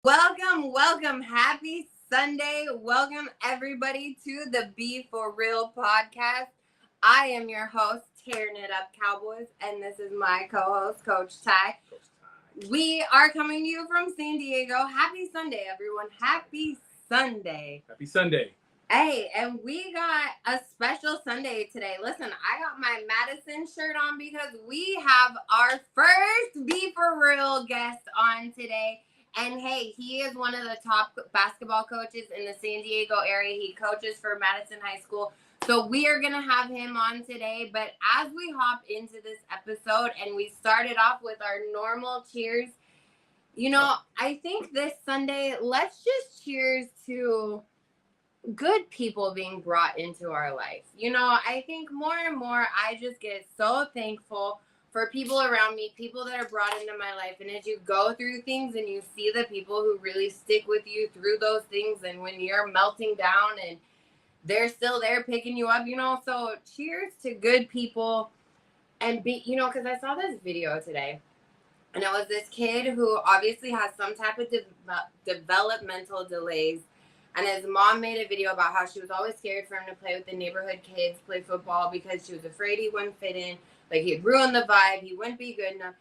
Welcome. Happy Sunday. Welcome, everybody, to the Be For Real podcast. I am your host, Tearing It Up Cowboys, and this is my co-host, Coach Ty. We are coming to you from San Diego. Happy Sunday, everyone. Happy Sunday. Happy Sunday. Hey, and we got a special Sunday today. Listen, I got my Madison shirt on because we have our first Be For Real guest on today. And hey, he is one of the top basketball coaches in the San Diego area. He coaches for Madison High School. So we are going to have him on today. But as we hop into this episode and we started off with our normal cheers, you know, I think this Sunday, let's just cheers to good people being brought into our life. You know, I think more and more I just get so thankful for people around me, people that are brought into my life. And as you go through things and you see the people who really stick with you through those things, and when you're melting down and they're still there picking you up, you know, so cheers to good people. And be, you know, because I saw this video today, and it was this kid who obviously has some type of developmental delays. And his mom made a video about how she was always scared for him to play with the neighborhood kids, play football, because she was afraid he wouldn't fit in. Like, he'd ruin the vibe. He wouldn't be good enough.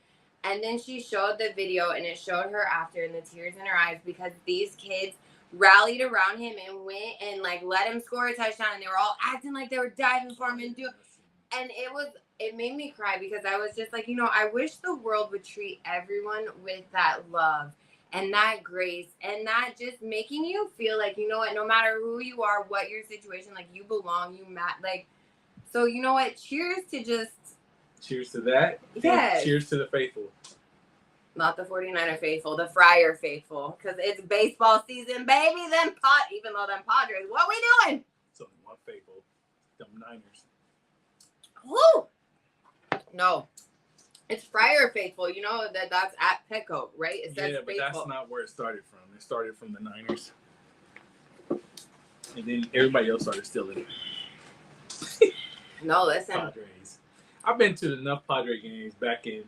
And then she showed the video, and it showed her after and the tears in her eyes because these kids rallied around him and went and, like, let him score a touchdown. And they were all acting like they were diving for him and doing. And it made me cry because I was just like, you know, I wish the world would treat everyone with that love and that grace, and that just making you feel like, you know what, no matter who you are, what your situation, like, you belong, you matter. Like, so you know what, cheers to just. Cheers to that. Yes. Cheers to the faithful. Not the 49er faithful, the Friar faithful, because it's baseball season, baby. Even though them Padres, what we doing? It's only one faithful. Them Niners. Woo! No. It's Friar faithful, you know that's at Petco, right? It says but faithful. That's not where it started from. It started from the Niners, and then everybody else started stealing it. No, listen. Padres. I've been to enough Padre games back in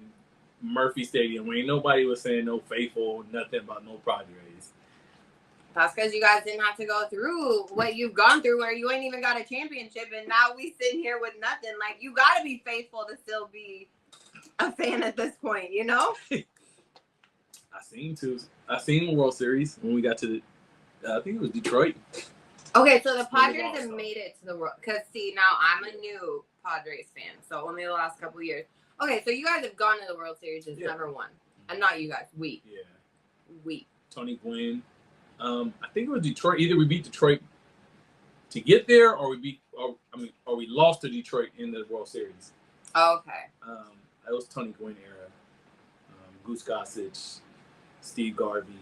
Murphy Stadium where ain't nobody was saying no faithful, nothing about no Padres. That's because you guys didn't have to go through what you've gone through, where you ain't even got a championship, and now we sitting here with nothing. Like, you got to be faithful to still be a fan at this point, you know? I seen the World Series when we got to I think it was Detroit. Okay, so the Padres have made it to the World. Because, see, now I'm a new Padres fan, so only the last couple of years. Okay, so you guys have gone to the World Series, just never won. And not you guys, we. Yeah. We. Tony Gwynn. I think it was Detroit. Either we beat Detroit to get there, or we lost to Detroit in the World Series. Okay. That was Tony Gwynn era. Goose Gossage, Steve Garvey,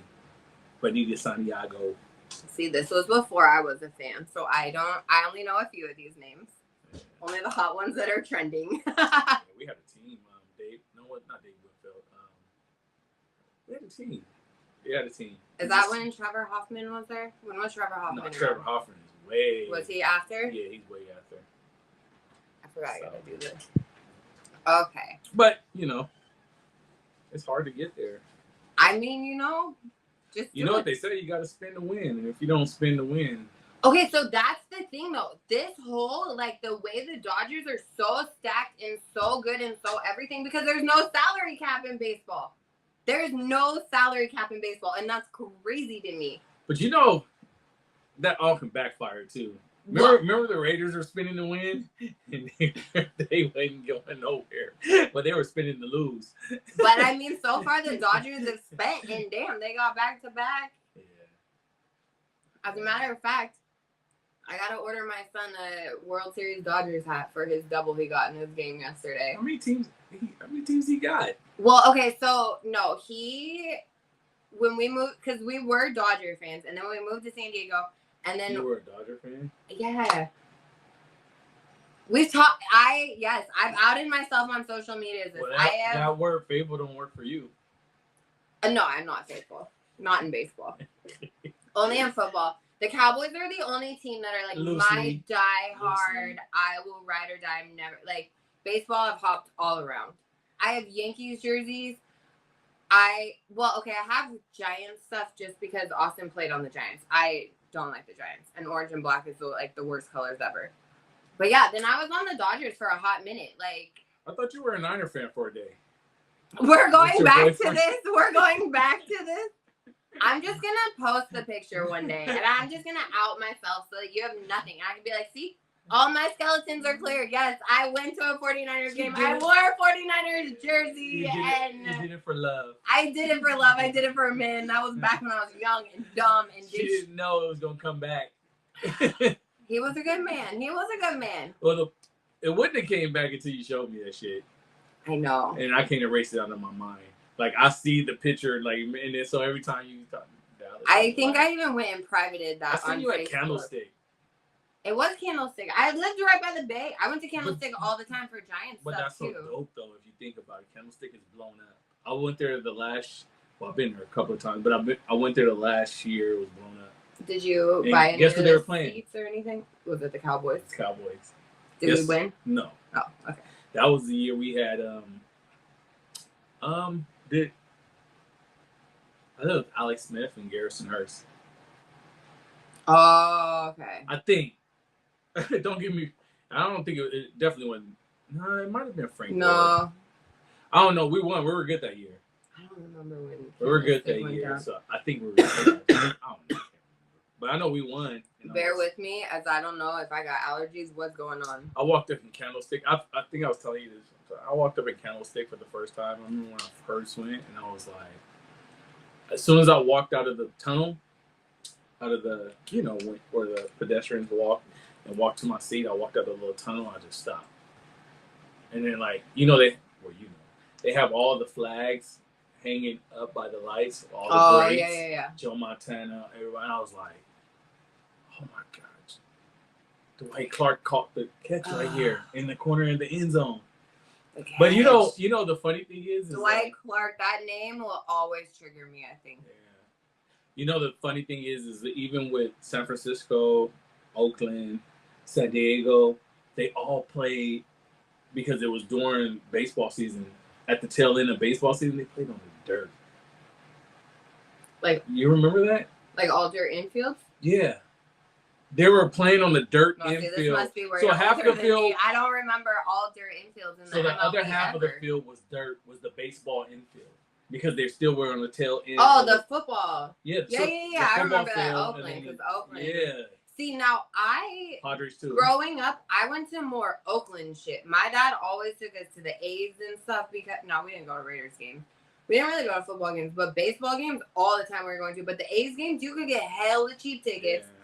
Benita Santiago. See, this was before I was a fan, so I only know a few of these names. Yeah. Only the hot ones that are trending. Yeah, we had a team. Not Dave Whitfield. We had a team. Is that when Trevor Hoffman was there? When was Trevor Hoffman? No, Trevor Hoffman is way. Was he after? Yeah, he's way after. I forgot I gotta do this. Okay. But, you know, it's hard to get there. I mean, you know, just you know what they say, you got to spin to win. And if you don't spin to win. Okay, so that's the thing, though. This whole, like, the way the Dodgers are so stacked and so good and so everything, because there's no salary cap in baseball. There's no salary cap in baseball, and that's crazy to me. But, you know, that all can backfire, too. Remember the Raiders were spinning to win, and they wasn't going nowhere, but they were spinning to lose. But I mean, so far the Dodgers have spent, and damn, they got back to back. Yeah. As a matter of fact, I gotta order my son a World Series Dodgers hat for his double he got in his game yesterday. How many teams he got? Well, okay, so no, when we moved, because we were Dodger fans, and then when we moved to San Diego. And then you were a Dodger fan? Yeah. I've outed myself on social media. That word faithful don't work for you. No, I'm not faithful. Not in baseball. Only in football. The Cowboys are the only team that are like my die-hard, I will ride or die. I'm never, like, baseball I've hopped all around. I have Yankees jerseys. I have Giants stuff just because Austin played on the Giants. I don't like the Giants, and orange and black is the worst colors ever. But yeah, then I was on the Dodgers for a hot minute. Like, I thought you were a Niner fan for a day. We're going back to this. We're going back to this. I'm just gonna post the picture one day, and I'm just gonna out myself so that you have nothing. I can be like, see, all my skeletons are clear. Yes, I went to a 49ers game. I wore a 49ers jersey, You did it for love. I did it for love. I did it for a man. That was back when I was young and dumb and she didn't know it was gonna come back. He was a good man. Well, it wouldn't have came back until you showed me that shit. I know. And I can't erase it out of my mind. Like, I see the picture, like, and then so every time you talk Dallas, I think I even went and privated that on I see you at Candlestick. It was Candlestick. I lived right by the bay. I went to Candlestick all the time for Giants but stuff, that's so too. dope, though, if you think about it. Candlestick is blown up. I went there I've been there a couple of times, but I went there the last year. It was blown up. Did you and buy any guess of what they were the playing? seats or anything? Was it the Cowboys? Cowboys. Did we win? No. Oh, okay. That was the year we had I think it was Alex Smith and Garrison Hurst. Oh, okay. I think. Don't give me. I don't think it definitely wasn't. No, it might have been Frank. No. Gore. I don't know. We won. We were good that year. I don't remember when. We were good that year. Down. So I think we were good. I don't know. But I know we won. Bear with me, as I don't know if I got allergies. What's going on? I walked up in Candlestick. I think I was telling you this. I walked up in Candlestick for the first time. I remember when I first went, and I was like, as soon as I walked out of the tunnel, out of the, where the pedestrians walk, and walked to my seat, I walked out the little tunnel. I just stopped, and then they have all the flags hanging up by the lights, all the greats, yeah. Joe Montana, everybody. And I was like, oh my gosh, Dwight Clark caught the catch right here in the corner in the end zone. But you know the funny thing is Dwight Clark. That name will always trigger me. I think. Yeah. You know the funny thing is that even with San Francisco, Oakland, San Diego, they all played because it was during baseball season. At the tail end of baseball season, they played on the dirt. Like, you remember that? Like all dirt infields? Yeah. They were playing on the dirt infield. This must be where so half the field. I don't remember all dirt infields in the So the MLB other half ever. of the field was dirt, was the baseball infield. Because they still were on the tail end. Oh, the football. Yeah. Yeah. I remember that Oakland. Because Oakland. Yeah. See, now Padres too. Growing up, I went to more Oakland shit. My dad always took us to the A's and stuff because, no, we didn't go to Raiders games. We didn't really go to football games, but baseball games all the time we were going to. But the A's games, you could get hella cheap tickets. Yeah.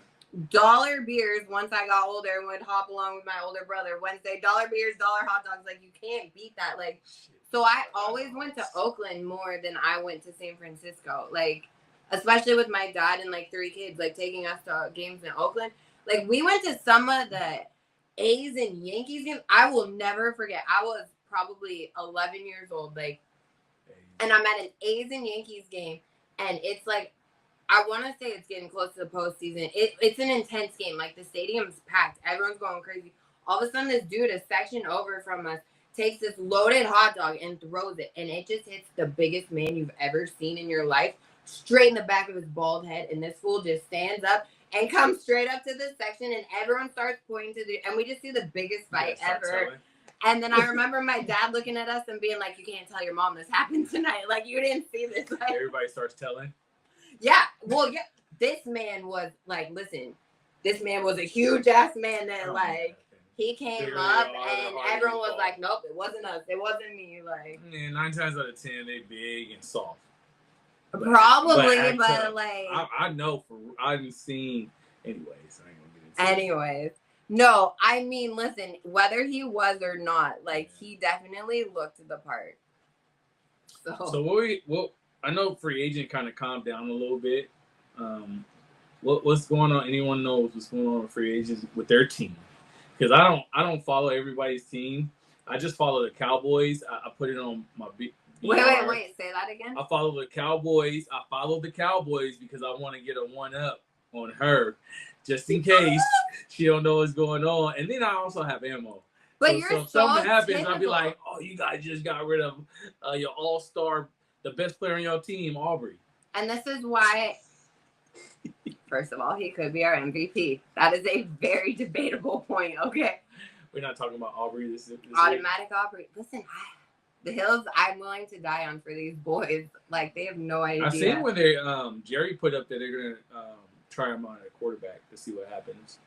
Dollar beers once I got older and would hop along with my older brother. Wednesday, dollar beers, dollar hot dogs. Like, you can't beat that. Like, so I always went to Oakland more than I went to San Francisco. Like, especially with my dad and, like, 3 kids, like, taking us to games in Oakland. Like, we went to some of the A's and Yankees games. I will never forget. I was probably 11 years old, like, and I'm at an A's and Yankees game, and it's, like, I want to say it's getting close to the postseason. It's an intense game. Like, the stadium's packed. Everyone's going crazy. All of a sudden, this dude, a section over from us, takes this loaded hot dog and throws it, and it just hits the biggest man you've ever seen in your life straight in the back of his bald head, and this fool just stands up and comes straight up to this section, and everyone starts pointing to and we just see the biggest fight ever. And then I remember my dad looking at us and being like, you can't tell your mom this happened tonight. Like, you didn't see this. Like, everybody starts telling. Yeah. Well, yeah. This man was like, listen, this man was a huge ass man that he came up and everyone was like, nope, it wasn't us. It wasn't me. Like, yeah, 9 times out of 10, they big and soft. Probably, but I know I've seen. Anyways, I ain't gonna get into it. No, I mean, listen, whether he was or not, like, he definitely looked the part. So I know free agent kind of calmed down a little bit. What's going on? Anyone knows what's going on with free agents with their team? Because I don't follow everybody's team. I just follow the Cowboys. I put it on my big. Wait. Say that again. I follow the Cowboys. Because I want to get a 1-up on her, just in case she don't know what's going on. And then I also have ammo. But so if something happens, I'll be like, oh, you guys just got rid of your all-star the best player on your team, Aubrey. And this is why, first of all, he could be our MVP. That is a very debatable point, okay? We're not talking about Aubrey. This automatic Aubrey. Listen, the hills I'm willing to die on for these boys. Like, they have no idea. I seen when they Jerry put up that they're gonna try him on a quarterback to see what happens.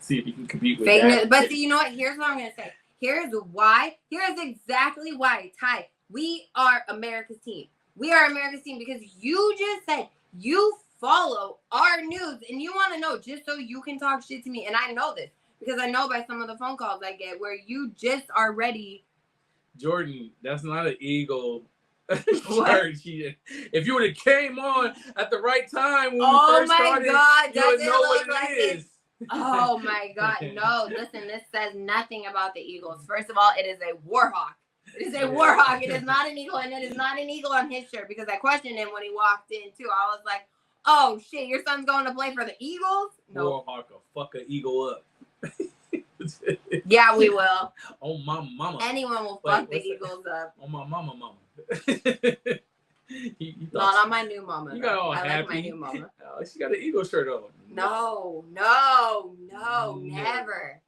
See if he can compete with that. But see, you know what? Here's what I'm gonna say. Here's why. Here's exactly why, Ty. We are America's team. We are America's team because you just said you follow our news and you want to know just so you can talk shit to me. And I know this because I know by some of the phone calls I get where you just are ready. Jordan, that's not an Eagle shirt. If you would have came on at the right time when we first started, you would know what it is. Oh my God. No, listen, this says nothing about the Eagles. First of all, it is a Warhawk. It is a Warhawk. It is not an Eagle, and it is not an Eagle on his shirt because I questioned him when he walked in too. I was like, oh shit, your son's going to play for the Eagles? No. Warhawk will fuck an Eagle up. Yeah, we will. Oh my mama. Anyone will fuck the Eagles up. Oh my mama. Not on my new mama. You got all I happy. like my new mama. She got an Eagle shirt on. No, never.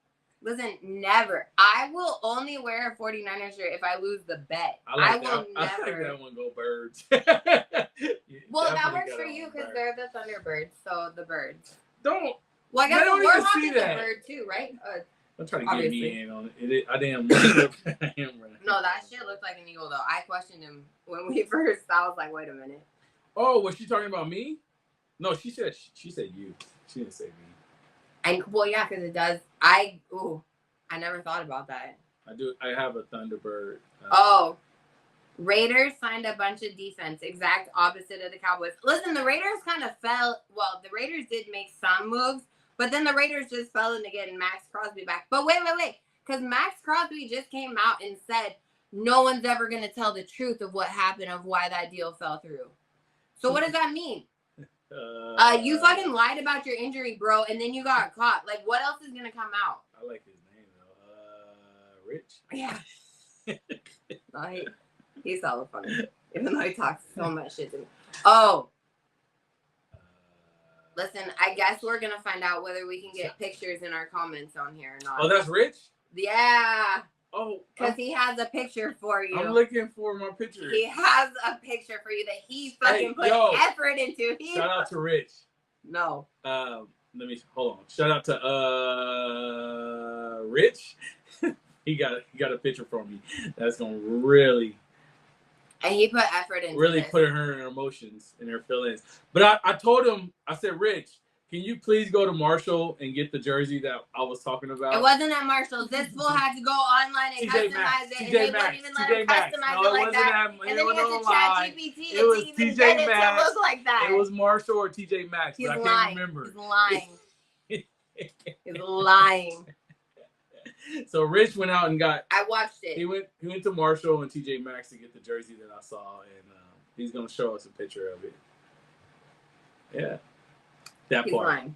Listen, never. I will only wear a 49ers shirt if I lose the bet. I will never. I like that one. Go Birds. Well, that works for you because they're the Thunderbirds, so the birds. Don't. Well, I guess the Warhawk is a bird too, right? I'm trying to get me in on it. I damn. I am right. No, that shit looked like an eagle though. I questioned him when we first. I was like, wait a minute. Oh, was she talking about me? No, she said you. She didn't say me. And well, yeah, because it does. I never thought about that. I do. I have a Thunderbird. Raiders signed a bunch of defense, exact opposite of the Cowboys. Listen, the Raiders kind of fell. Well, the Raiders did make some moves, but then the Raiders just fell into getting Max Crosby back. But wait, because Max Crosby just came out and said no one's ever going to tell the truth of what happened, of why that deal fell through. So what does that mean? You fucking lied about your injury, bro, and then you got caught. Like, what else is going to come out? I like his name, though. Rich? Yeah. No, he's hella funny, even though he talks so much shit to me. Oh. Listen, I guess we're going to find out whether we can get pictures in our comments on here or not. Oh, that's Rich? Yeah. Oh. Because he has a picture for you. I'm looking for my picture. He has a picture for you that he fucking put effort into. Shout out to Rich. No. Let me, hold on. Shout out to Rich. He got a picture for me. That's going to really... And he put effort into really put her in her emotions and her feelings. But I told him, I said, Rich, can you please go to Marshall and get the jersey that I was talking about? It wasn't at Marshall's. This fool had to go online and customize it. And they wouldn't even let him customize it like that. And then he had to chat GPT to even get it to look like that. It was Marshall or TJ Maxx, but I can't remember. He's lying. He's lying. So Rich went out and got. I watched it. He went to Marshall and TJ Maxx to get the jersey that I saw, and he's gonna show us a picture of it. Yeah, that part.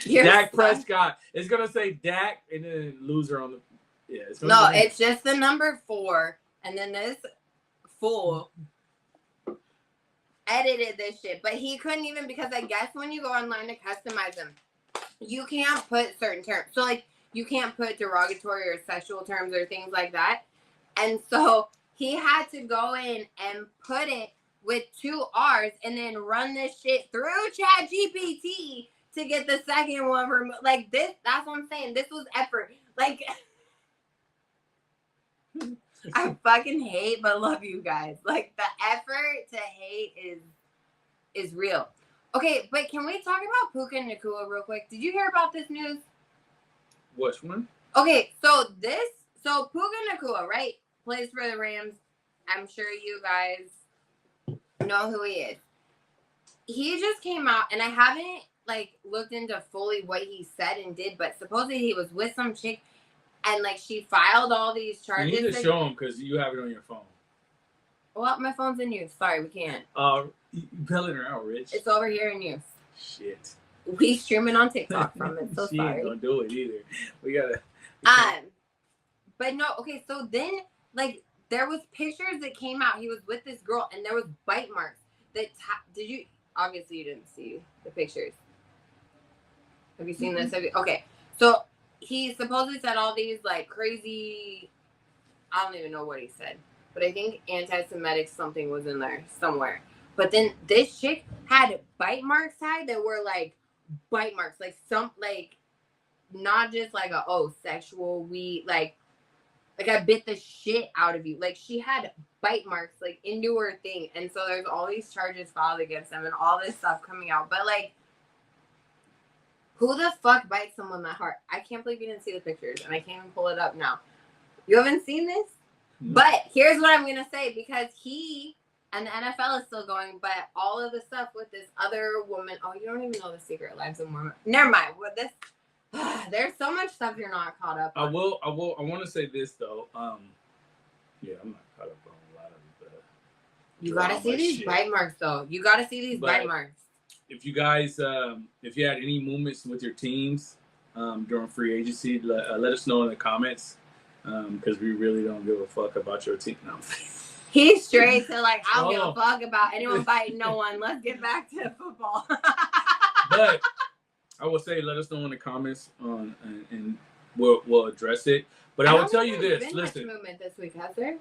Dak Prescott. It's gonna say Dak and then loser on the. Yeah, it's gonna. No, it's just the number 4, and then this fool edited this shit, but he couldn't even because I guess when you go online to customize them. You can't put certain terms. So, like, you can't put derogatory or sexual terms or things like that. And so he had to go in and put it with 2 R's and then run this shit through ChatGPT to get the second one removed. Like, this, that's what I'm saying. This was effort. Like, I fucking hate but love you guys. Like, the effort to hate is real. Okay, but can we talk about Puka Nacua real quick? Did you hear about this news? Which one? Okay, so Puka Nacua, right, plays for the Rams. I'm sure you guys know who he is. He just came out, and I haven't, like, looked into fully what he said and did, but supposedly he was with some chick, and, like, she filed all these charges. You need to show him because you have it on your phone. Well, my phone's in use. Sorry, we can't. You belling her out, Rich. It's over here in use. Shit. We streaming on TikTok from it, so she sorry. Ain't gonna do it either. We gotta. But no, okay, so then, like, there was pictures that came out. He was with this girl, and there was bite marks. Did you, obviously you didn't see the pictures. Have you seen this? Okay, so he supposedly said all these, like, crazy, I don't even know what he said, but I think anti-Semitic something was in there somewhere. But then this chick had bite marks that were, like, bite marks, like, not just, like, sexual, like I bit the shit out of you. Like, she had bite marks, like, into her thing. And so there's all these charges filed against them and all this stuff coming out. But, like, who the fuck bites someone that hard? I can't believe you didn't see the pictures, and I can't even pull it up now. You haven't seen this? No. But here's what I'm going to say, because he and the NFL is still going, but all of the stuff with this other woman, you don't even know the secret lives of Mormon. Never mind. With this, there's so much stuff you're not caught up on. I want to say this, though. Yeah, I'm not caught up on a lot of the You got to see these bite marks, though. You got to see these bite marks. If you guys, if you had any movements with your teams during free agency, let us know in the comments, because we really don't give a fuck about your team. No. He's straight to, like, I don't give a fuck about anyone biting no one. Let's get back to football. But I will say, let us know in the comments and we'll address it. But I will tell you this. Listen, much movement this week, has there?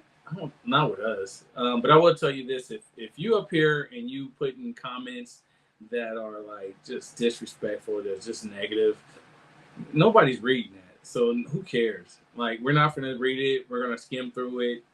Not with us. But I will tell you this: if you up here and you put in comments that are, like, just disrespectful, that's just negative, nobody's reading that. So who cares? Like, we're not going to read it. We're going to skim through it.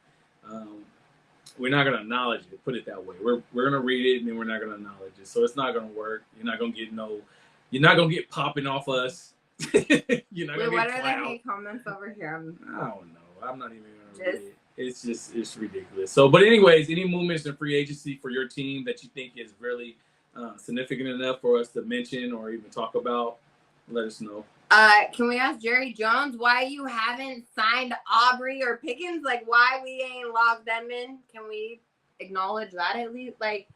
We're not going to acknowledge it. Put it that way. We're going to read it, and then we're not going to acknowledge it. So it's not going to work. You're not going to get popping off us. You're not going to get what are the hate comments over here? I don't know. I'm not even going to read it. It's ridiculous. So, but anyways, any movements in free agency for your team that you think is really significant enough for us to mention or even talk about, let us know. Can we ask Jerry Jones why you haven't signed Aubrey or Pickens? Like, why we ain't locked them in? Can we acknowledge that at least? Like,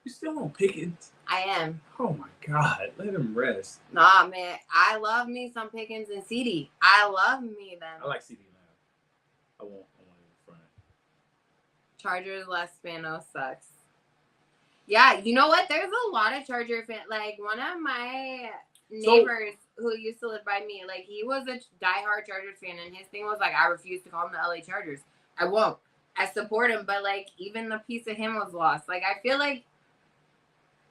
you still on Pickens? I am. Oh my God, let him rest. Nah, man, I love me some Pickens and CD. I love me them. I like CD now. I won't in front. Chargers less Spano sucks. Yeah, you know what? There's a lot of Charger fans. Like, one of my neighbors who used to live by me, like, he was a diehard Chargers fan, and his thing was, like, I refuse to call them the LA Chargers. I won't. I support him, but, like, even the piece of him was lost. Like, I feel like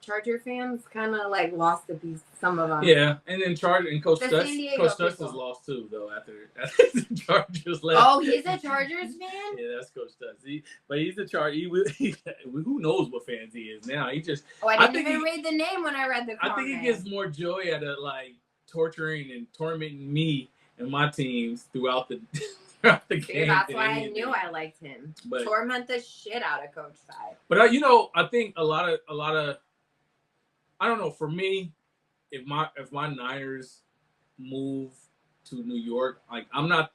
Charger fans kind of, like, lost a piece, some of them. Yeah, and then Coach Stutz is lost too, though, after the Chargers left. Oh, he's a Chargers fan? Yeah, that's Coach Stutz. But he's a Charger. Who knows what fans he is now? He just. I didn't even read the name when I read the comment. I think he gets more joy out of, like, torturing and tormenting me and my teams throughout the game. That's why I knew I liked him. But torment the shit out of Coach Stutz. But I think a lot of I don't know, for me, if my Niners move to New York, like, I'm not,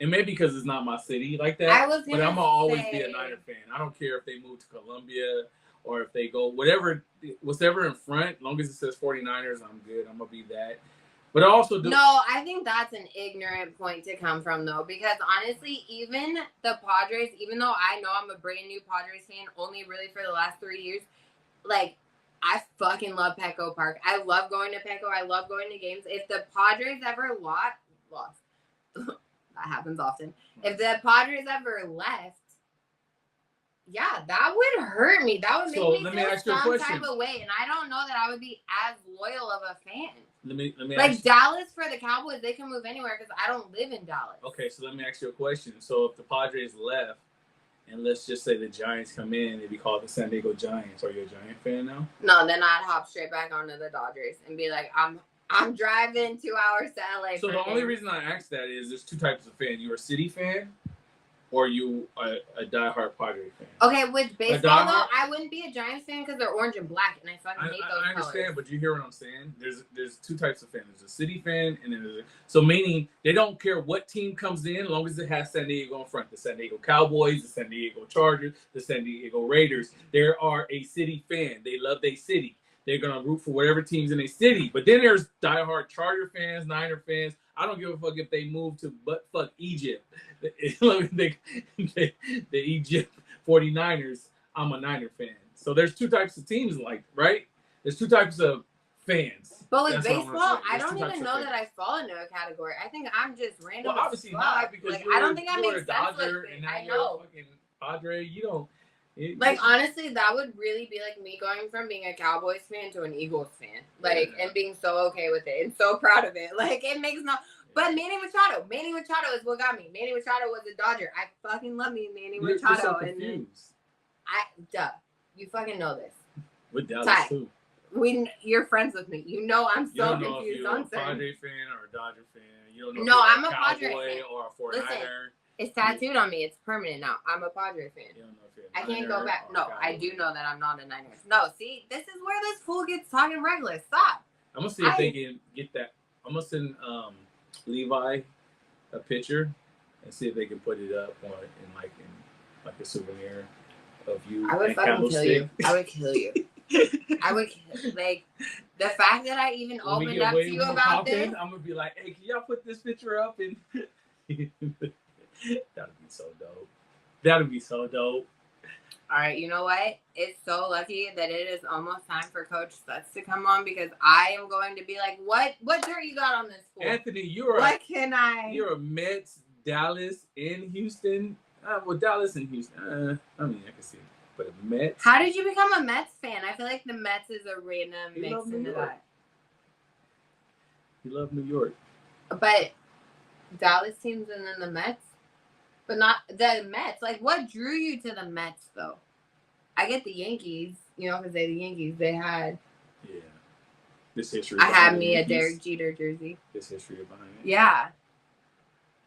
and maybe because it's not my city like that, but I'm gonna always be a Niner fan. I don't care if they move to Columbia or if they go whatever in front, as long as it says 49ers, I'm good. I'm gonna be that. But I also do. No, I think that's an ignorant point to come from, though, because honestly, even the Padres, even though I know I'm a brand new Padres fan, only really for the last 3 years, like, I fucking love Petco Park. I love going to Petco. I love going to games. If the Padres ever lost, that happens often. If the Padres ever left, yeah, that would hurt me. That would make me feel some type of way. And I don't know that I would be as loyal of a fan. Let me like, Dallas for the Cowboys, they can move anywhere because I don't live in Dallas. Okay, so let me ask you a question. So if the Padres left, and let's just say the Giants come in, they'd be called the San Diego Giants. Are you a Giant fan now? No, then I'd hop straight back onto the Dodgers and be like, I'm driving 2 hours to LA. So the only reason I asked that is there's two types of fan. You're a City fan, or you a diehard Padre fan. Okay, with baseball though, I wouldn't be a Giants fan because they're orange and black, and I fucking hate those colors. I understand, but you hear what I'm saying? There's two types of fans. There's a City fan, and then so meaning they don't care what team comes in, as long as it has San Diego in front. The San Diego Cowboys, the San Diego Chargers, the San Diego Raiders. They are a City fan. They love their city. They're gonna root for whatever teams in a city. But then there's diehard Charger fans, Niner fans. I don't give a fuck if they move to butt fuck Egypt. the Egypt 49ers, I'm a Niner fan. So there's two types of teams, like, right? There's two types of fans. But with That's what I'm baseball, gonna say. I There's don't two types even of know that fans. I fall into a category. I think I'm just random. Well, obviously as fuck. not, because like you're, I don't think I you're make a sense Dodger, with it. and now I you're know. a fucking Padre. You don't. Like, honestly, that would really be like me going from being a Cowboys fan to an Eagles fan. Like, and being so okay with it and so proud of it. Like, it makes no... But Manny Machado is what got me. Manny Machado was a Dodger. I fucking love me Manny Machado. You're so confused. You fucking know this. With Dallas, Ty, too. You're friends with me. You know I'm so confused. You don't know if you're a Padre fan or a Dodger fan. You don't know if you're I'm a a Padre Cowboy fan. or a 49er. It's tattooed on me. It's permanent now. I'm a Padre fan. You don't know if you're I can't go back. or No, I do know that I'm not a Niners. No, see, this is where this fool gets talking regular. Stop. I'm gonna see if they can get that. I'm gonna send Levi a picture and see if they can put it up in a souvenir of you. I would fucking kill you. I would kill you. I would like the fact that I even opened up to you about this. I'm gonna be like, hey, can y'all put this picture up? And that'd be so dope. That'd be so dope. All right, you know what? It's so lucky that it is almost time for Coach Stutz to come on, because I am going to be like, what dirt you got on this fool? Anthony, You're a Mets, Dallas, and Houston. Well, Dallas and Houston. I mean, I can see it. But a Mets. How did you become a Mets fan? I feel like the Mets is a random mix into that. You love New York. But Dallas teams and then the Mets? But not the Mets. Like, what drew you to the Mets, though? I get the Yankees, because they're the Yankees. They had... Yeah. This history. I had me a Derek Jeter jersey. This history behind it. Yeah.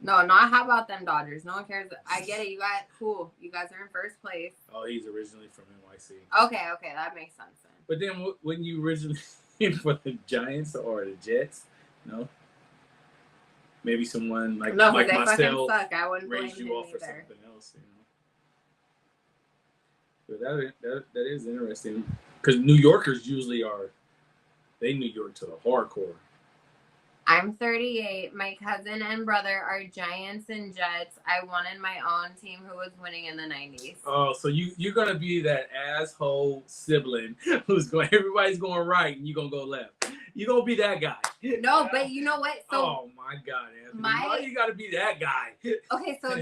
No, not how about them Dodgers? No one cares. I get it. You guys, cool. You guys are in first place. Oh, he's originally from NYC. Okay, that makes sense then. But then, when you originally for the Giants or the Jets, no? Maybe someone like myself raised you off for something else, But that is interesting, because New Yorkers usually they New York to the hardcore. I'm 38. My cousin and brother are Giants and Jets. I wanted my own team who was winning in the 90s. Oh, so you're gonna be that asshole sibling everybody's going right and you're gonna go left. You're gonna be that guy. No, but you know what? So, oh my God, Anthony. Why you gotta be that guy? Okay, so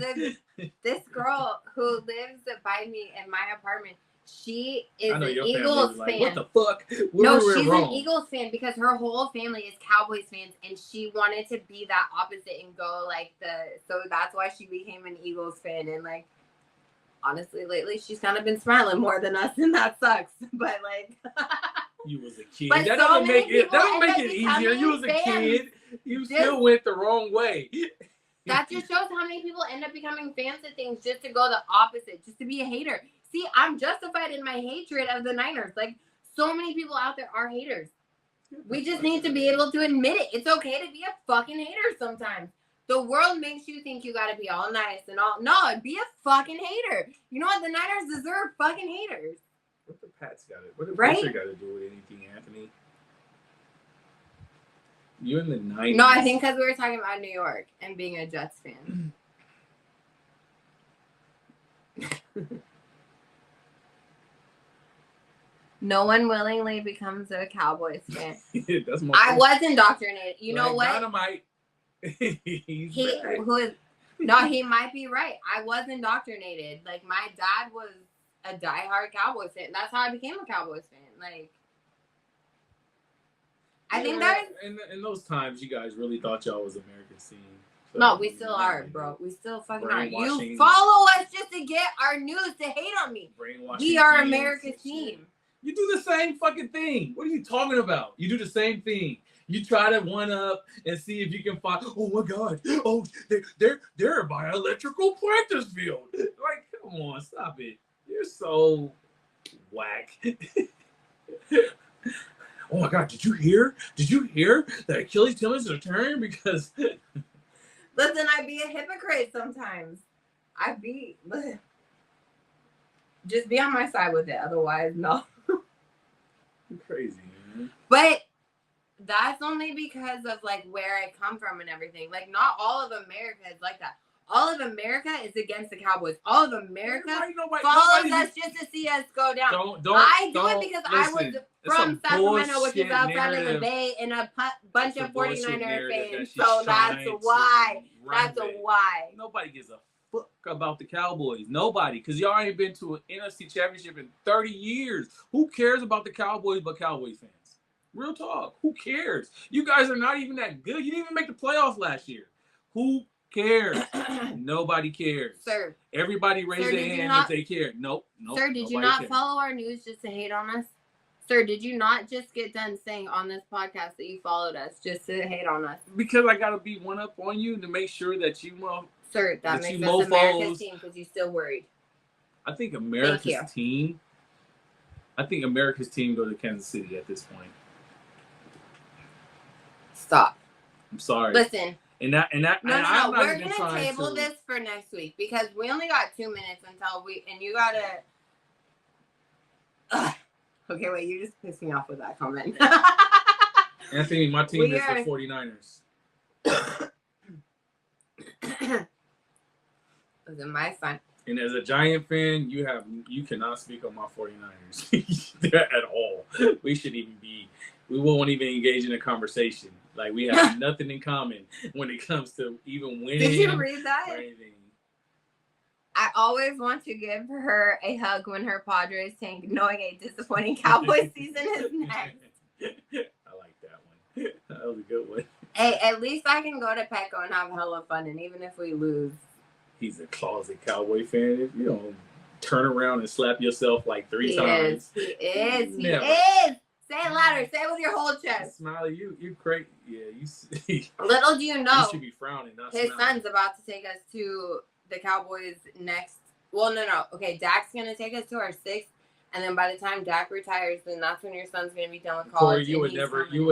this girl who lives by me in my apartment, she is an Eagles fan. What the fuck? She's an Eagles fan because her whole family is Cowboys fans, and she wanted to be that opposite and go so that's why she became an Eagles fan. And honestly, lately she's kind of been smiling more than us, and that sucks. But you was a kid. That doesn't make it easier. You was a kid. You still went the wrong way. That just shows how many people end up becoming fans of things just to go the opposite, just to be a hater. See, I'm justified in my hatred of the Niners. So many people out there are haters. We just need to be able to admit it. It's okay to be a fucking hater sometimes. The world makes you think you gotta be all nice and all. No, be a fucking hater. You know what? The Niners deserve fucking haters. What the Pats got it? What the Pats got to do with anything, Anthony? You in the 90s. No, I think because we were talking about New York and being a Jets fan. No one willingly becomes a Cowboys fan. I was indoctrinated. You know what? Dynamite. He might be right. I was indoctrinated. My dad was a diehard Cowboys fan. That's how I became a Cowboys fan. I think that in those times, you guys really thought y'all was America's team. So no, we still are, bro. We still fucking are. You follow us just to get our news to hate on me. We are America's team. You do the same fucking thing. What are you talking about? You do the same thing. You try to one up and see if you can find. Oh my God! Oh, they're by an electrical practice field. Come on, stop it. You're so whack. Oh my God! Did you hear? That Achilles tendons are turning because? Listen, I be a hypocrite sometimes. Just be on my side with it. Otherwise, no. You're crazy, man. But that's only because of like where I come from and everything. Like, not all of America is like that. All of America is against the Cowboys. All of America follows us just to see us go down. I do it because I was from Sacramento, which is outside of the Bay, and a bunch of 49er fans. So that's why. That's why. Nobody gives a fuck about the Cowboys. Nobody. Because y'all ain't been to an NFC championship in 30 years. Who cares about the Cowboys but Cowboys fans? Real talk. Who cares? You guys are not even that good. You didn't even make the playoffs last year. Who cares? Nobody cares. Sir. Everybody raise their hand if they care. Nope. Sir, did you not follow our news just to hate on us? Sir, did you not just get done saying on this podcast that you followed us just to hate on us? Because I got to be one up on you to make sure that you Sir, that makes us America's team because you're still worried. I think America's team go to Kansas City at this point. Stop. I'm sorry. Listen. No. We're gonna table this for next week because we only got 2 minutes until you gotta. Okay, wait. You just pissed me off with that comment. Anthony, my team is the 49ers. Listen, my son. And as a Giant fan, you cannot speak on my 49ers at all. We won't even engage in a conversation. Like, we have nothing in common when it comes to even winning. Did you read that? Or anything. I always want to give her a hug when her Padres tank, knowing a disappointing Cowboys season is next. I like that one. That was a good one. Hey, at least I can go to Petco and have hella fun, and even if we lose. He's a closet Cowboy fan. If you don't turn around and slap yourself like 3 times. He is. Say it louder. Say it with your whole chest. Smiley, you crazy. Yeah, you. Little do you know. You should be frowning. Not his smiling. son's about to take us to the Cowboys next. Well, no. Okay, Dak's gonna take us to our 6th, and then by the time Dak retires, then that's when your son's gonna be done with college. Corey, you would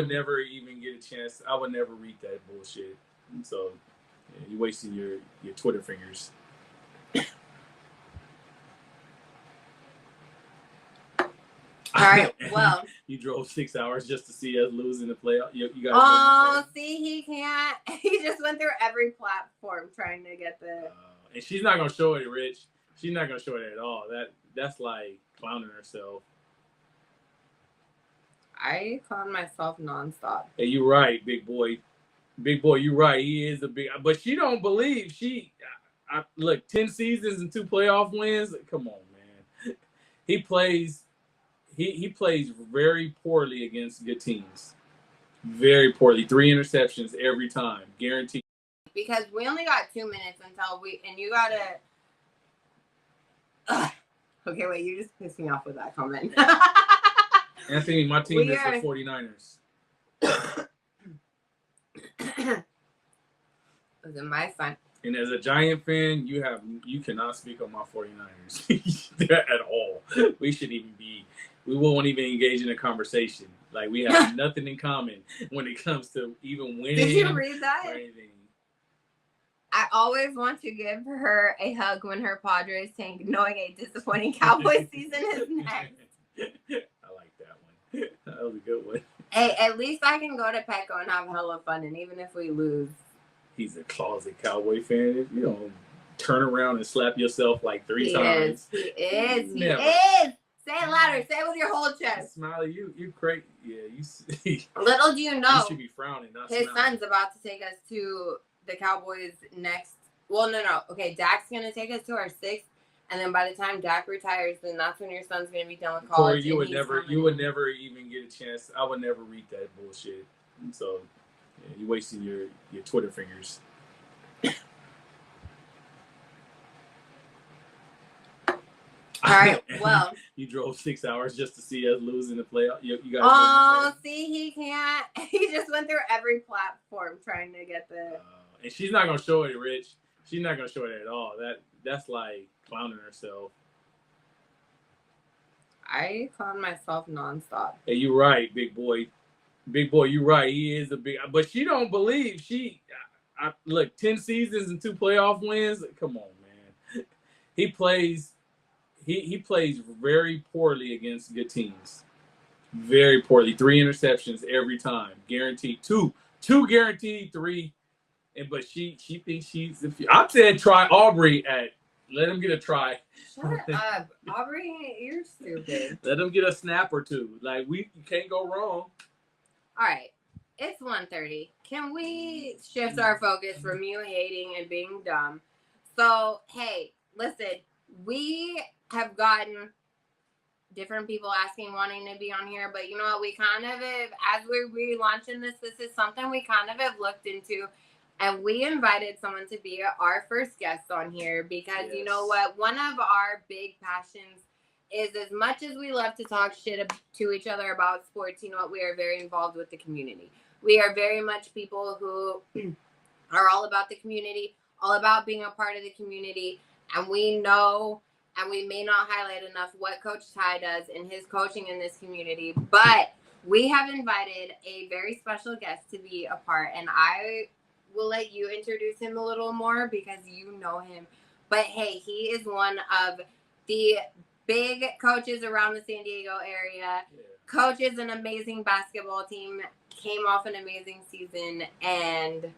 never even get a chance. I would never read that bullshit. So, yeah, you're wasting your Twitter fingers. All right, well. You drove 6 hours just to see us lose in the playoff. You guys. Oh, see, he can't. He just went through every platform trying to get the. And she's not gonna show it, Rich. She's not gonna show it at all. That's like clowning herself. I clown myself nonstop. Hey, you're right, big boy. Big boy, you're right. He is a big. But she don't believe look, 10 seasons and 2 playoff wins. Come on, man. He plays very poorly against good teams. Very poorly. 3 interceptions every time. Guaranteed. Because we only got 2 minutes until you gotta. Okay, wait. You just pissed me off with that comment. Anthony, my team is the 49ers. Listen, my son. And as a Giant fan, you cannot speak on my 49ers at all. We won't even engage in a conversation. Like, we have nothing in common when it comes to even winning. Did you read that? Or anything. I always want to give her a hug when her Padres tank, knowing a disappointing Cowboys season is next. I like that one. That was a good one. Hey, at least I can go to Petco and have hella fun, and even if we lose. He's a closet Cowboy fan. If you don't turn around and slap yourself like 3 times. He is. Say it louder. Say it with your whole chest. Smiley, you crazy. Yeah, Little do you know. You should be frowning. His son's about to take us to the Cowboys next. Well, no. Okay, Dak's gonna take us to our 6th, and then by the time Dak retires, then that's when your son's gonna be done with college. Corey, you would never even get a chance. I would never read that bullshit. So, yeah, you're wasting your Twitter fingers. All right, well. You drove 6 hours just to see us lose in the playoff. You guys. Oh, see, he can't. He just went through every platform trying to get the. And she's not gonna show it, Rich. She's not gonna show it at all. That's like clowning herself. I clown myself nonstop. Hey, you're right, big boy. Big boy, you're right. He is a big. But she don't believe look, 10 seasons and 2 playoff wins. Come on, man. He plays very poorly against good teams. very poorly. 3 interceptions every time, guaranteed. Two guaranteed 3. But she thinks she's. I said try Aubrey at. Let him get a try. Shut up, Aubrey. You're stupid. Let him get a snap or two. Like you can't go wrong. All right, it's 1:30. Can we shift our focus from you hating and being dumb? So hey, listen, we have gotten different people asking, wanting to be on here, but you know what? We kind of have, as we're relaunching this is something we kind of have looked into. And we invited someone to be our first guest on here because you know what? One of our big passions is, as much as we love to talk shit to each other about sports, you know what? We are very involved with the community. We are very much people who are all about the community, all about being a part of the community. And we know, and we may not highlight enough what Coach Ty does in his coaching in this community, but we have invited a very special guest to be a part. And I will let you introduce him a little more because you know him. But hey, he is one of the big coaches around the San Diego area. Coaches an amazing basketball team, came off an amazing season, and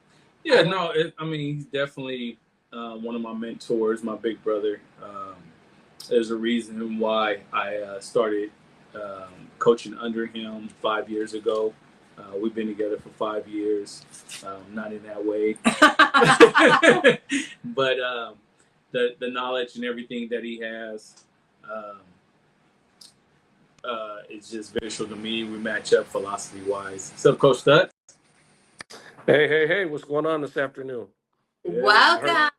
he's definitely one of my mentors, my big brother. There's a reason why I started coaching under him 5 years ago. We've been together for 5 years, not in that way, but the knowledge and everything that he has is just visual to me. We match up philosophy-wise. What's up, Coach Stutz? Hey, what's going on this afternoon? Welcome.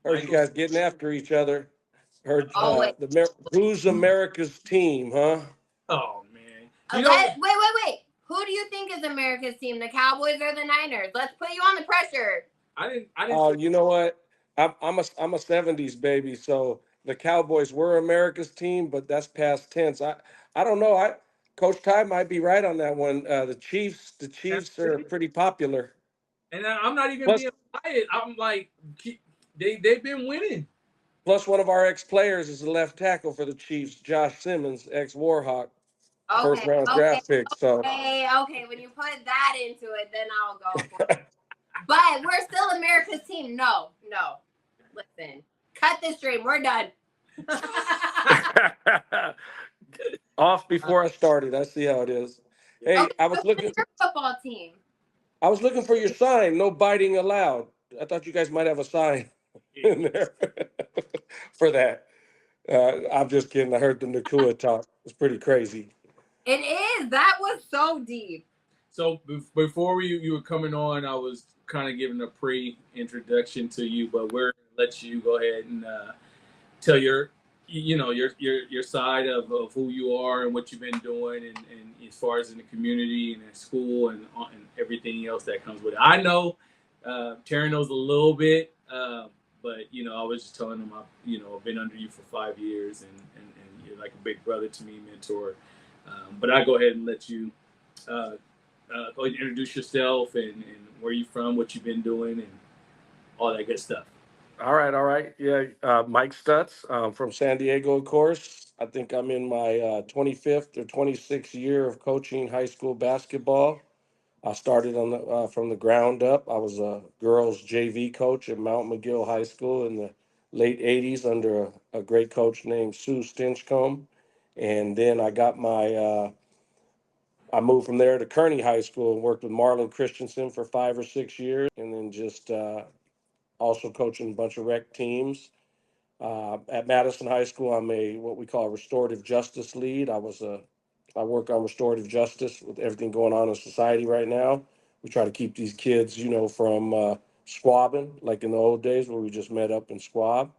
Heard you guys getting after each other. Heard who's America's team, huh? Oh, man. Wait. Who do you think is America's team, the Cowboys or the Niners? Let's put you on the pressure. I didn't. Oh, you know what? I'm a 70s baby, so the Cowboys were America's team, but that's past tense. I don't know. Coach Ty might be right on that one. The Chiefs are pretty popular. And I'm not even being biased. I'm like, they've been winning. Plus, one of our ex-players is the left tackle for the Chiefs, Josh Simmons, ex-Warhawk. First round draft pick. So okay. When you put that into it, then I'll go for it. But we're still America's team. No. Listen, cut this stream. We're done. Off before I started. I see how it is. Hey, okay, I was looking. Your football team. I was looking for your sign. No biting allowed. I thought you guys might have a sign in there for that. I'm just kidding. I heard the Nakua talk. It's pretty crazy. It is. That was so deep. So before you were coming on, I was kind of giving a pre-introduction to you, but we're gonna let you go ahead and tell your side of who you are and what you've been doing, and as far as in the community and at school and everything else that comes with it. I know Terry knows a little bit, but I was just telling him I've been under you for 5 years, and you're like a big brother to me, mentor. But I go ahead and let you go ahead and introduce yourself and where you're from, what you've been doing, and all that good stuff. All right. Yeah, Mike Stutts from San Diego, of course. I think I'm in my 25th or 26th year of coaching high school basketball. I started from the ground up. I was a girls JV coach at Mount McGill High School in the late 80s under a great coach named Sue Stinchcomb. And then I got I moved from there to Kearney High School and worked with Marlon Christensen for 5 or 6 years, and then just also coaching a bunch of rec teams. At Madison High School, I'm what we call a restorative justice lead. I work on restorative justice with everything going on in society right now. We try to keep these kids, from squabbing, like in the old days where we just met up and squab.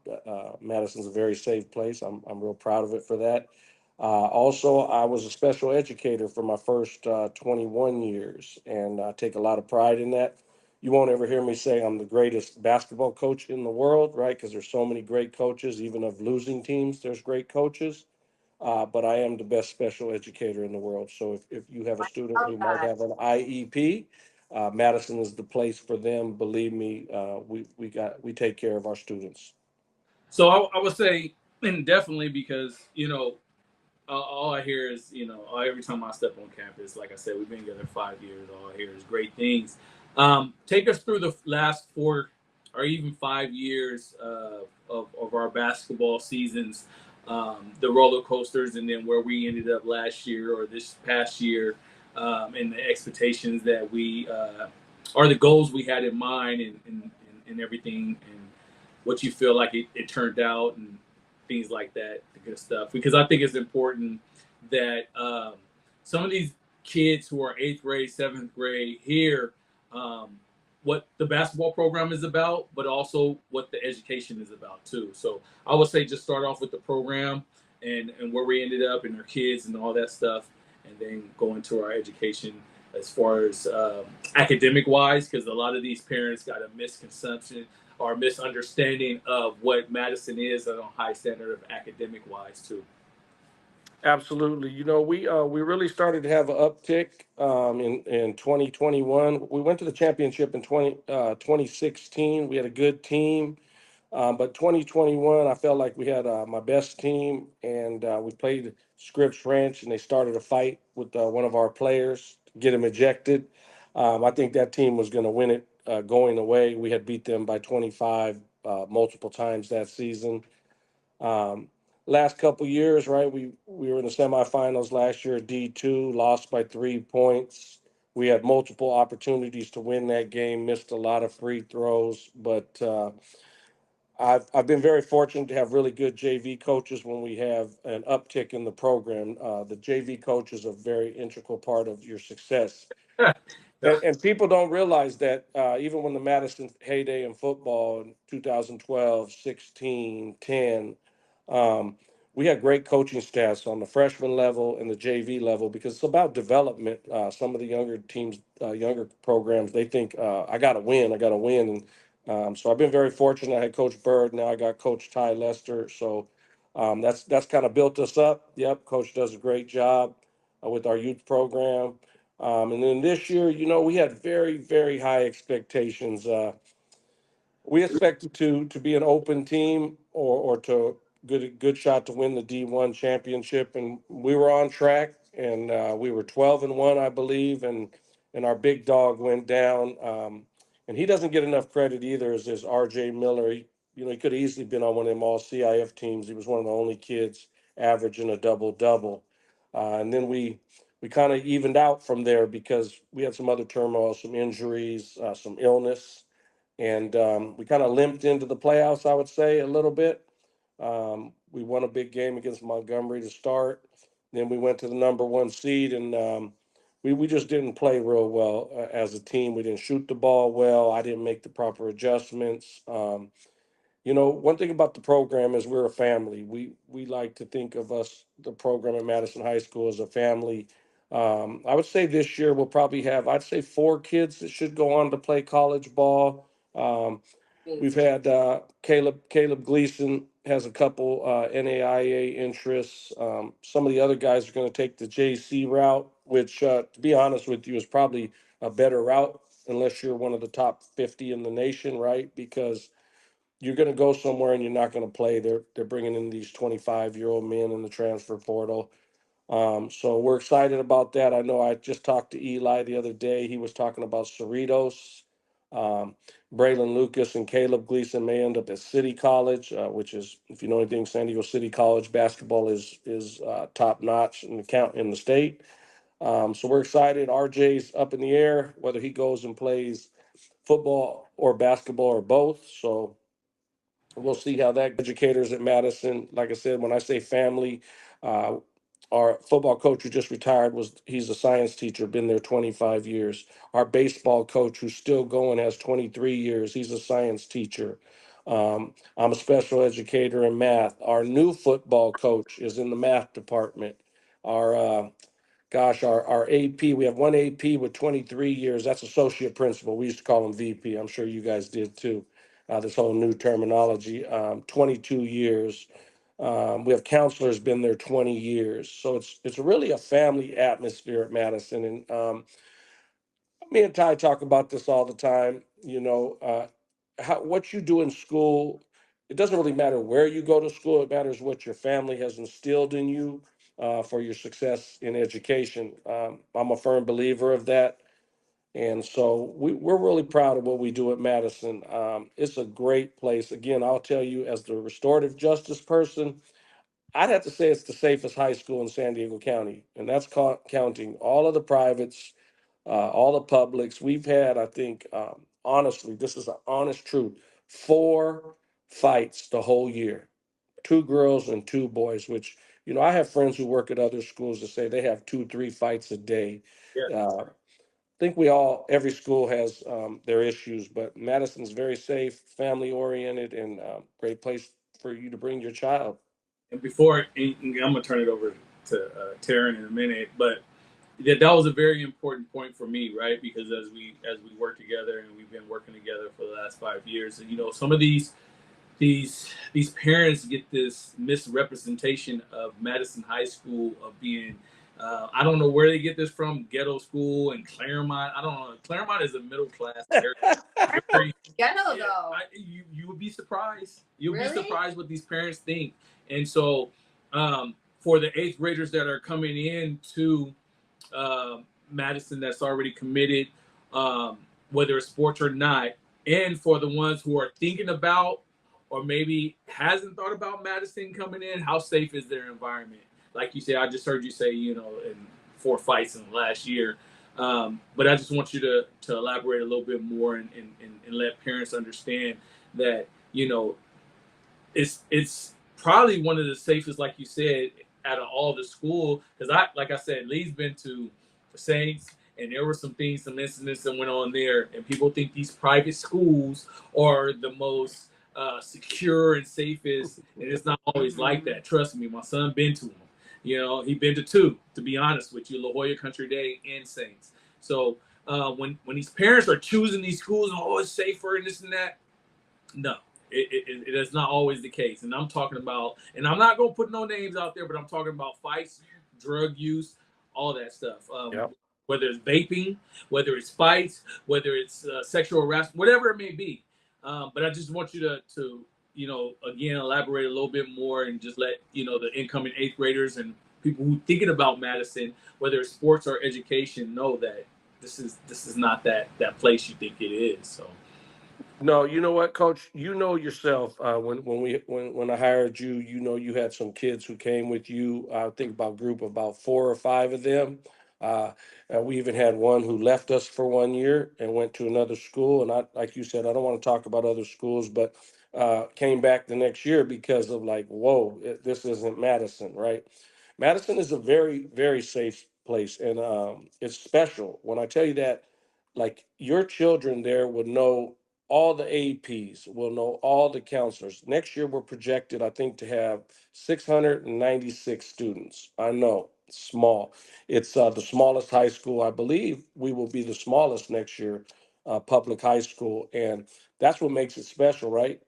Madison's a very safe place. I'm real proud of it for that. Also, I was a special educator for my first 21 years, and I take a lot of pride in that. You won't ever hear me say I'm the greatest basketball coach in the world, right? Because there's so many great coaches, even of losing teams, there's great coaches. But I am the best special educator in the world. So if you have a student who might have an IEP, Madison is the place for them. Believe me, we take care of our students. So I would say, and definitely because all I hear is, every time I step on campus, like I said, we've been together 5 years. All I hear is great things. Take us through the last 4 or even 5 years of our basketball seasons, the roller coasters, and then where we ended up last year or this past year, and the expectations that or the goals we had in mind, and everything, and what you feel like it turned out, and things like that, the good stuff. Because I think it's important that some of these kids who are eighth grade, seventh grade hear what the basketball program is about, but also what the education is about too. So I would say just start off with the program and where we ended up and our kids and all that stuff, and then go into our education as far as academic wise, because a lot of these parents got a misconception or misunderstanding of what Madison is on a high standard of academic wise too. Absolutely. We really started to have an uptick in 2021. We went to the championship in 2016. We had a good team. But 2021, I felt like we had my best team, and we played Scripps Ranch, and they started a fight with one of our players to get him ejected. I think that team was going to win it going away. We had beat them by 25 multiple times that season. Um, Last couple years, right? We were in the semifinals last year, D2, lost by 3 points. We had multiple opportunities to win that game, missed a lot of free throws, but I've been very fortunate to have really good JV coaches when we have an uptick in the program. The JV coach is a very integral part of your success. And people don't realize that even when the Madison heyday in football in 2012, 16, 10, um, we had great coaching staffs on the freshman level and the JV level because it's about development. Some of the younger teams, younger programs, they think, I got to win, I got to win. And so I've been very fortunate. I had Coach Bird. Now I got Coach Ty Lester. So that's kind of built us up. Yep, Coach does a great job with our youth program. And then this year, we had very, very high expectations. We expected to be an open team or to good shot to win the D1 championship, and we were on track. And we were 12-1, I believe, and our big dog went down. And he doesn't get enough credit either. As R.J. Miller, he could have easily been on one of them all CIF teams. He was one of the only kids averaging a double double. And then we kind of evened out from there because we had some other turmoil, some injuries, some illness, and we kind of limped into the playoffs, I would say, a little bit. We won a big game against Montgomery to start. Then we went to the number one seed, and we just didn't play real well as a team. We didn't shoot the ball well. I didn't make the proper adjustments. One thing about the program is we're a family. We like to think of us, the program at Madison High School, as a family. I would say this year we'll probably have, I'd say, 4 kids that should go on to play college ball. We've had Caleb Gleason has a couple NAIA interests. Some of the other guys are going to take the JC route, which, to be honest with you, is probably a better route unless you're one of the top 50 in the nation, right? Because you're going to go somewhere and you're not going to play. They're bringing in these 25-year-old men in the transfer portal. So we're excited about that. I know I just talked to Eli the other day. He was talking about Cerritos. Um, Braylon Lucas and Caleb Gleason may end up at City College, which is, if you know anything, San Diego City College basketball is top notch in the state. So we're excited. RJ's up in the air whether he goes and plays football or basketball or both. So we'll see how that educators at Madison. Like I said, when I say family, uh, our football coach who just retired he's a science teacher, been there 25 years. Our baseball coach who's still going has 23 years. He's a science teacher. I'm a special educator in math. Our new football coach is in the math department. Our our AP, we have one AP with 23 years. That's associate principal. We used to call him VP. I'm sure you guys did too. This whole new terminology, 22 years. We have counselors been there 20 years. So it's really a family atmosphere at Madison. And me and Ty talk about this all the time. What you do in school, it doesn't really matter where you go to school. It matters what your family has instilled in you. for your success in education. I'm a firm believer of that. And so we're really proud of what we do at Madison. It's a great place. Again, I'll tell you, as the restorative justice person, I'd have to say it's the safest high school in San Diego County, and that's counting all of the privates, all the publics. We've had, I think, honestly, this is an honest truth, 4 fights the whole year, 2 girls and 2 boys. Which, I have friends who work at other schools that say they have 2, 3 fights a day. Yeah. Think every school has their issues, but Madison's very safe, family oriented, and great place for you to bring your child. And I'm gonna turn it over to Taryn in a minute, but that was a very important point for me, right? Because as we work together and we've been working together for the last 5 years, and some of these parents get this misrepresentation of Madison High School of being I don't know where they get this from, ghetto school and Claremont. I don't know. Claremont is a middle class area. Ghetto though. You would be surprised. You'll Really? be surprised what these parents think. And so for the eighth graders that are coming in to Madison that's already committed, whether it's sports or not, and for the ones who are thinking about or maybe hasn't thought about Madison coming in, how safe is their environment? Like you said, I just heard you say, in 4 fights in the last year. But I just want you to elaborate a little bit more and let parents understand that, it's probably one of the safest, like you said, out of all the school. Because like I said, Lee's been to Saints, and there were some incidents that went on there, and people think these private schools are the most secure and safest, and it's not always like that. Trust me, my son been to them. He been to 2, to be honest with you, La Jolla Country Day and Saints. So when these parents are choosing these schools, it's safer and this and that, no, it is not always the case. And I'm talking about, and I'm not going to put no names out there, but I'm talking about fights, drug use, all that stuff. Yep. Whether it's vaping, whether it's fights, whether it's sexual harassment, whatever it may be. But I just want you to again, elaborate a little bit more and just let, the incoming 8th graders and people who thinking about Madison, whether it's sports or education, know that this is not that place you think it is. So. No, you know what, Coach? You know yourself. When I hired you, you had some kids who came with you. I think about a group of about 4 or 5 of them. Uh, we even had one who left us for 1 year and went to another school. And like you said, I don't want to talk about other schools, but came back the next year because of like, whoa, this isn't Madison, right? Madison is a very, very safe place, and it's special. When I tell you that, like your children there would know all the APs, will know all the counselors. Next year, we're projected, I think, to have 696 students. I know, small. It's the smallest high school. I believe we will be the smallest next year, public high school. And that's what makes it special, right?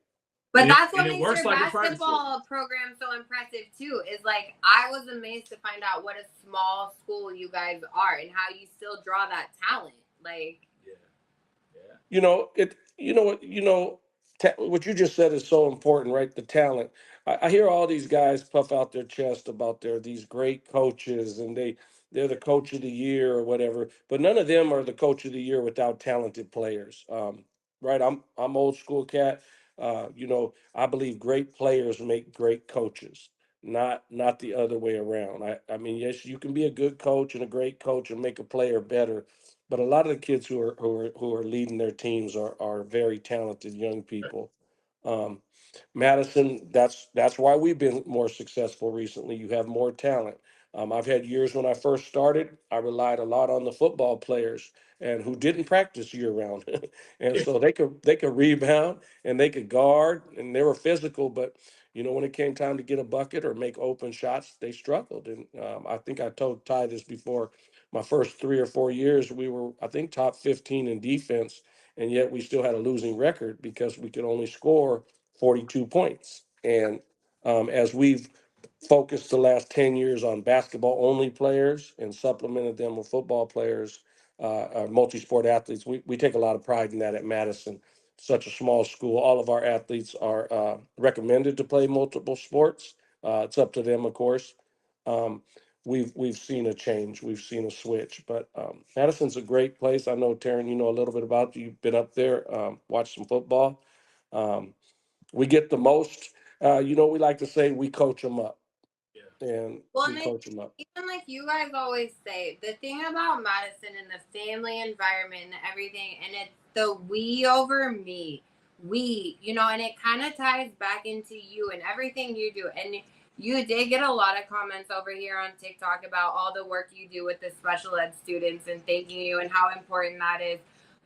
But that's what and it makes works your like a private school. basketball program so impressive too. Is like I was amazed to find out what a small school you guys are and how you still draw that talent. Like, What you just said is so important, right? The talent. I hear all these guys puff out their chest about these great coaches, and they're the coach of the year or whatever, but none of them are the coach of the year without talented players. Right? I'm old school cat. I believe great players make great coaches, not the other way around. I mean, yes, you can be a good coach and a great coach and make a player better, but a lot of the kids who are leading their teams are very talented young people. Um, Madison, that's why we've been more successful recently. You have more talent. I've had years when I first started, I relied a lot on the football players and who didn't practice year round, and so they could rebound and they could guard and they were physical, but when it came time to get a bucket or make open shots, they struggled. And I think I told Ty this before. My first 3 or 4 years, we were, I think, top 15 in defense, and yet we still had a losing record because we could only score 42 points. And as we've focused the last 10 years on basketball only players and supplemented them with football players, multi-sport athletes, we take a lot of pride in that at Madison. Such a small school. All of our athletes are recommended to play multiple sports. It's up to them, of course. um, we've seen a change, we've seen a switch. But Madison's a great place. I know, Taryn, you know a little bit about it. You've been up there, watched some football. Um, we get the most. We like to say we coach them up, Yeah. and Well, we and I coach them up. even like you guys always say, the thing about Madison and the family environment and everything, and it's the we over me. We, and it kind of ties back into you and everything you do. And you did get a lot of comments over here on TikTok about all the work you do with the special ed students and thanking you and how important that is.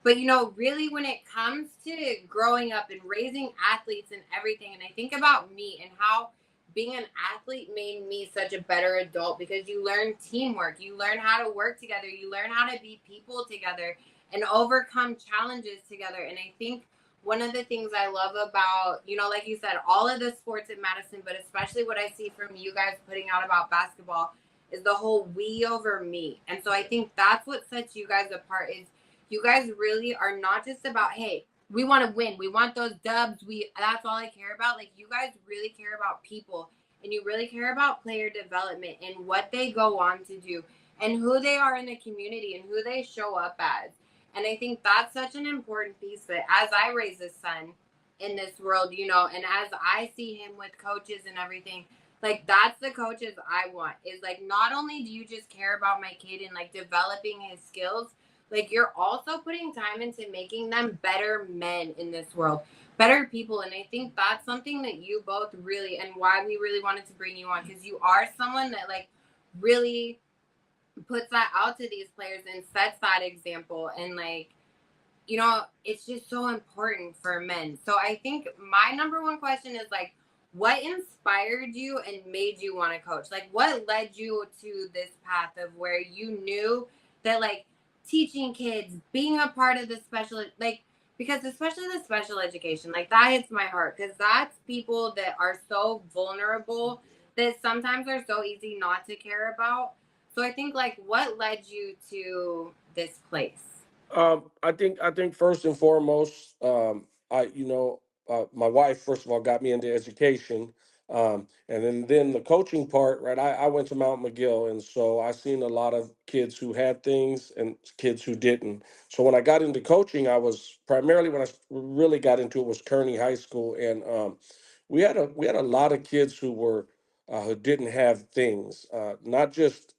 But really when it comes to growing up and raising athletes and everything, and I think about me and how being an athlete made me such a better adult because you learn teamwork, you learn how to work together, you learn how to be people together and overcome challenges together. And I think one of the things I love about, like you said, all of the sports at Madison, but especially what I see from you guys putting out about basketball is the whole we over me. And so I think that's what sets you guys apart is you guys really are not just about, hey, we want to win. We want those dubs. That's all I care about. Like you guys really care about people and you really care about player development and what they go on to do and who they are in the community and who they show up as. And I think that's such an important piece that as I raise a son in this world, and as I see him with coaches and everything, like that's the coaches I want is like, not only do you just care about my kid and like developing his skills, like you're also putting time into making them better men in this world, better people. And I think that's something that you both really, and why we really wanted to bring you on, because you are someone that like really puts that out to these players and sets that example. And like, it's just so important for men. So I think my number one question is like, what inspired you and made you want to coach? Like what led you to this path of where you knew that like teaching kids, being a part of the special, like, because especially the special education, like that hits my heart because that's people that are so vulnerable that sometimes are so easy not to care about. So I think like what led you to this place? I think first and foremost, my wife first of all got me into education, and then the coaching part. Right, I went to Mount McGill, and so I seen a lot of kids who had things and kids who didn't. So when I got into coaching, I was primarily when I really got into it was Kearney High School, and we had a lot of kids who didn't have things, not just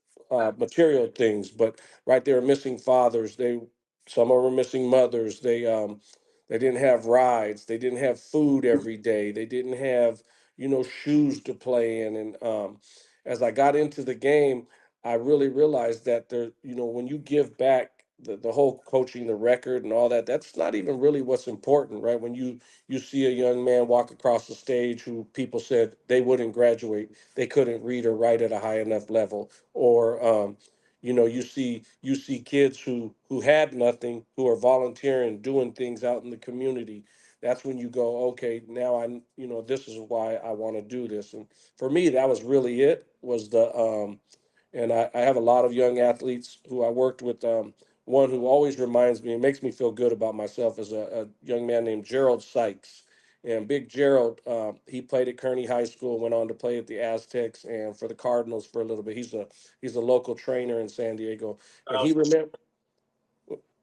material things, but right, they were missing fathers. Some of them were missing mothers. They didn't have rides. They didn't have food every day. They didn't have shoes to play in. And as I got into the game, I really realized that when you give back the whole coaching, the record, and all that, that's not even really what's important, right? When you see a young man walk across the stage who people said they wouldn't graduate, they couldn't read or write at a high enough level, or you see kids who had nothing, who are volunteering, doing things out in the community. That's when you go, okay, now this is why I want to do this. And for me, that was really it. Was the and I have a lot of young athletes who I worked with. One who always reminds me and makes me feel good about myself is a young man named Gerald Sykes. And Big Gerald, he played at Kearney High School, went on to play at the Aztecs and for the Cardinals for a little bit. He's a local trainer in San Diego, and he remember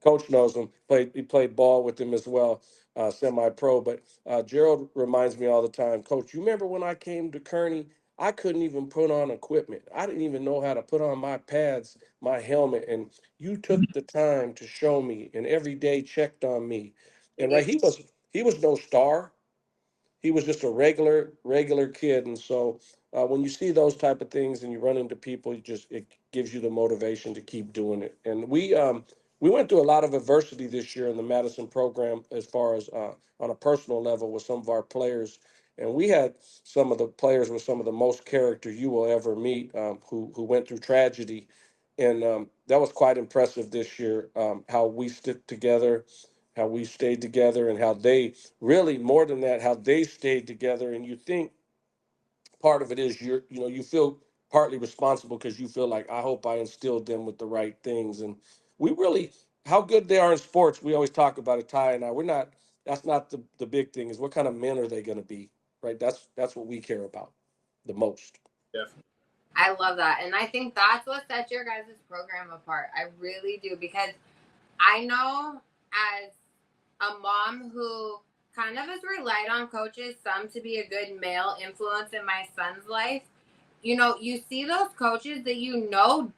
coach knows him. He played ball with him as well, semi-pro. But Gerald reminds me all the time, Coach. You remember when I came to Kearney? I couldn't even put on equipment. I didn't even know how to put on my pads, my helmet, and you took the time to show me, and every day checked on me. And right, he was no star. He was just a regular kid. And so when you see those type of things and you run into people, it gives you the motivation to keep doing it. And we went through a lot of adversity this year in the Madison program as far as on a personal level with some of our players. And we had some of the players with some of the most character you will ever meet, who went through tragedy. And that was quite impressive this year, how we stood together, how we stayed together, and how they really, more than that, how they stayed together. And you think part of it is you feel partly responsible because you feel like, I hope I instilled them with the right things. And we really, how good they are in sports, we always talk about it, Ty and I. That's not the big thing, is what kind of men are they going to be, right? That's what we care about the most. Definitely. I love that. And I think that's what sets your guys' program apart. I really do. Because I know as a mom who kind of has relied on coaches, some to be a good male influence in my son's life, you know, you see those coaches that you know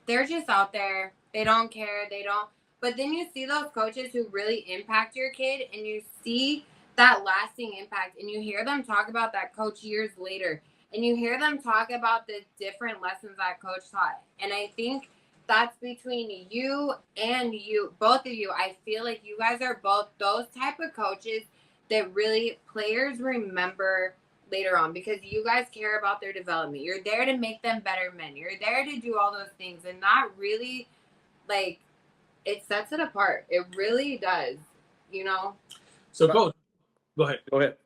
they're just out there. They don't care. They don't. But then you see those coaches who really impact your kid, and you see that lasting impact, and you hear them talk about that coach years later, and you hear them talk about the different lessons that coach taught. And I think that's between you and you, both of you. I feel like you guys are both those type of coaches that really players remember later on, because you guys care about their development. You're there to make them better men. You're there to do all those things, and that really, like, it sets it apart. It really does, you know. So, Coach, go ahead. Go ahead.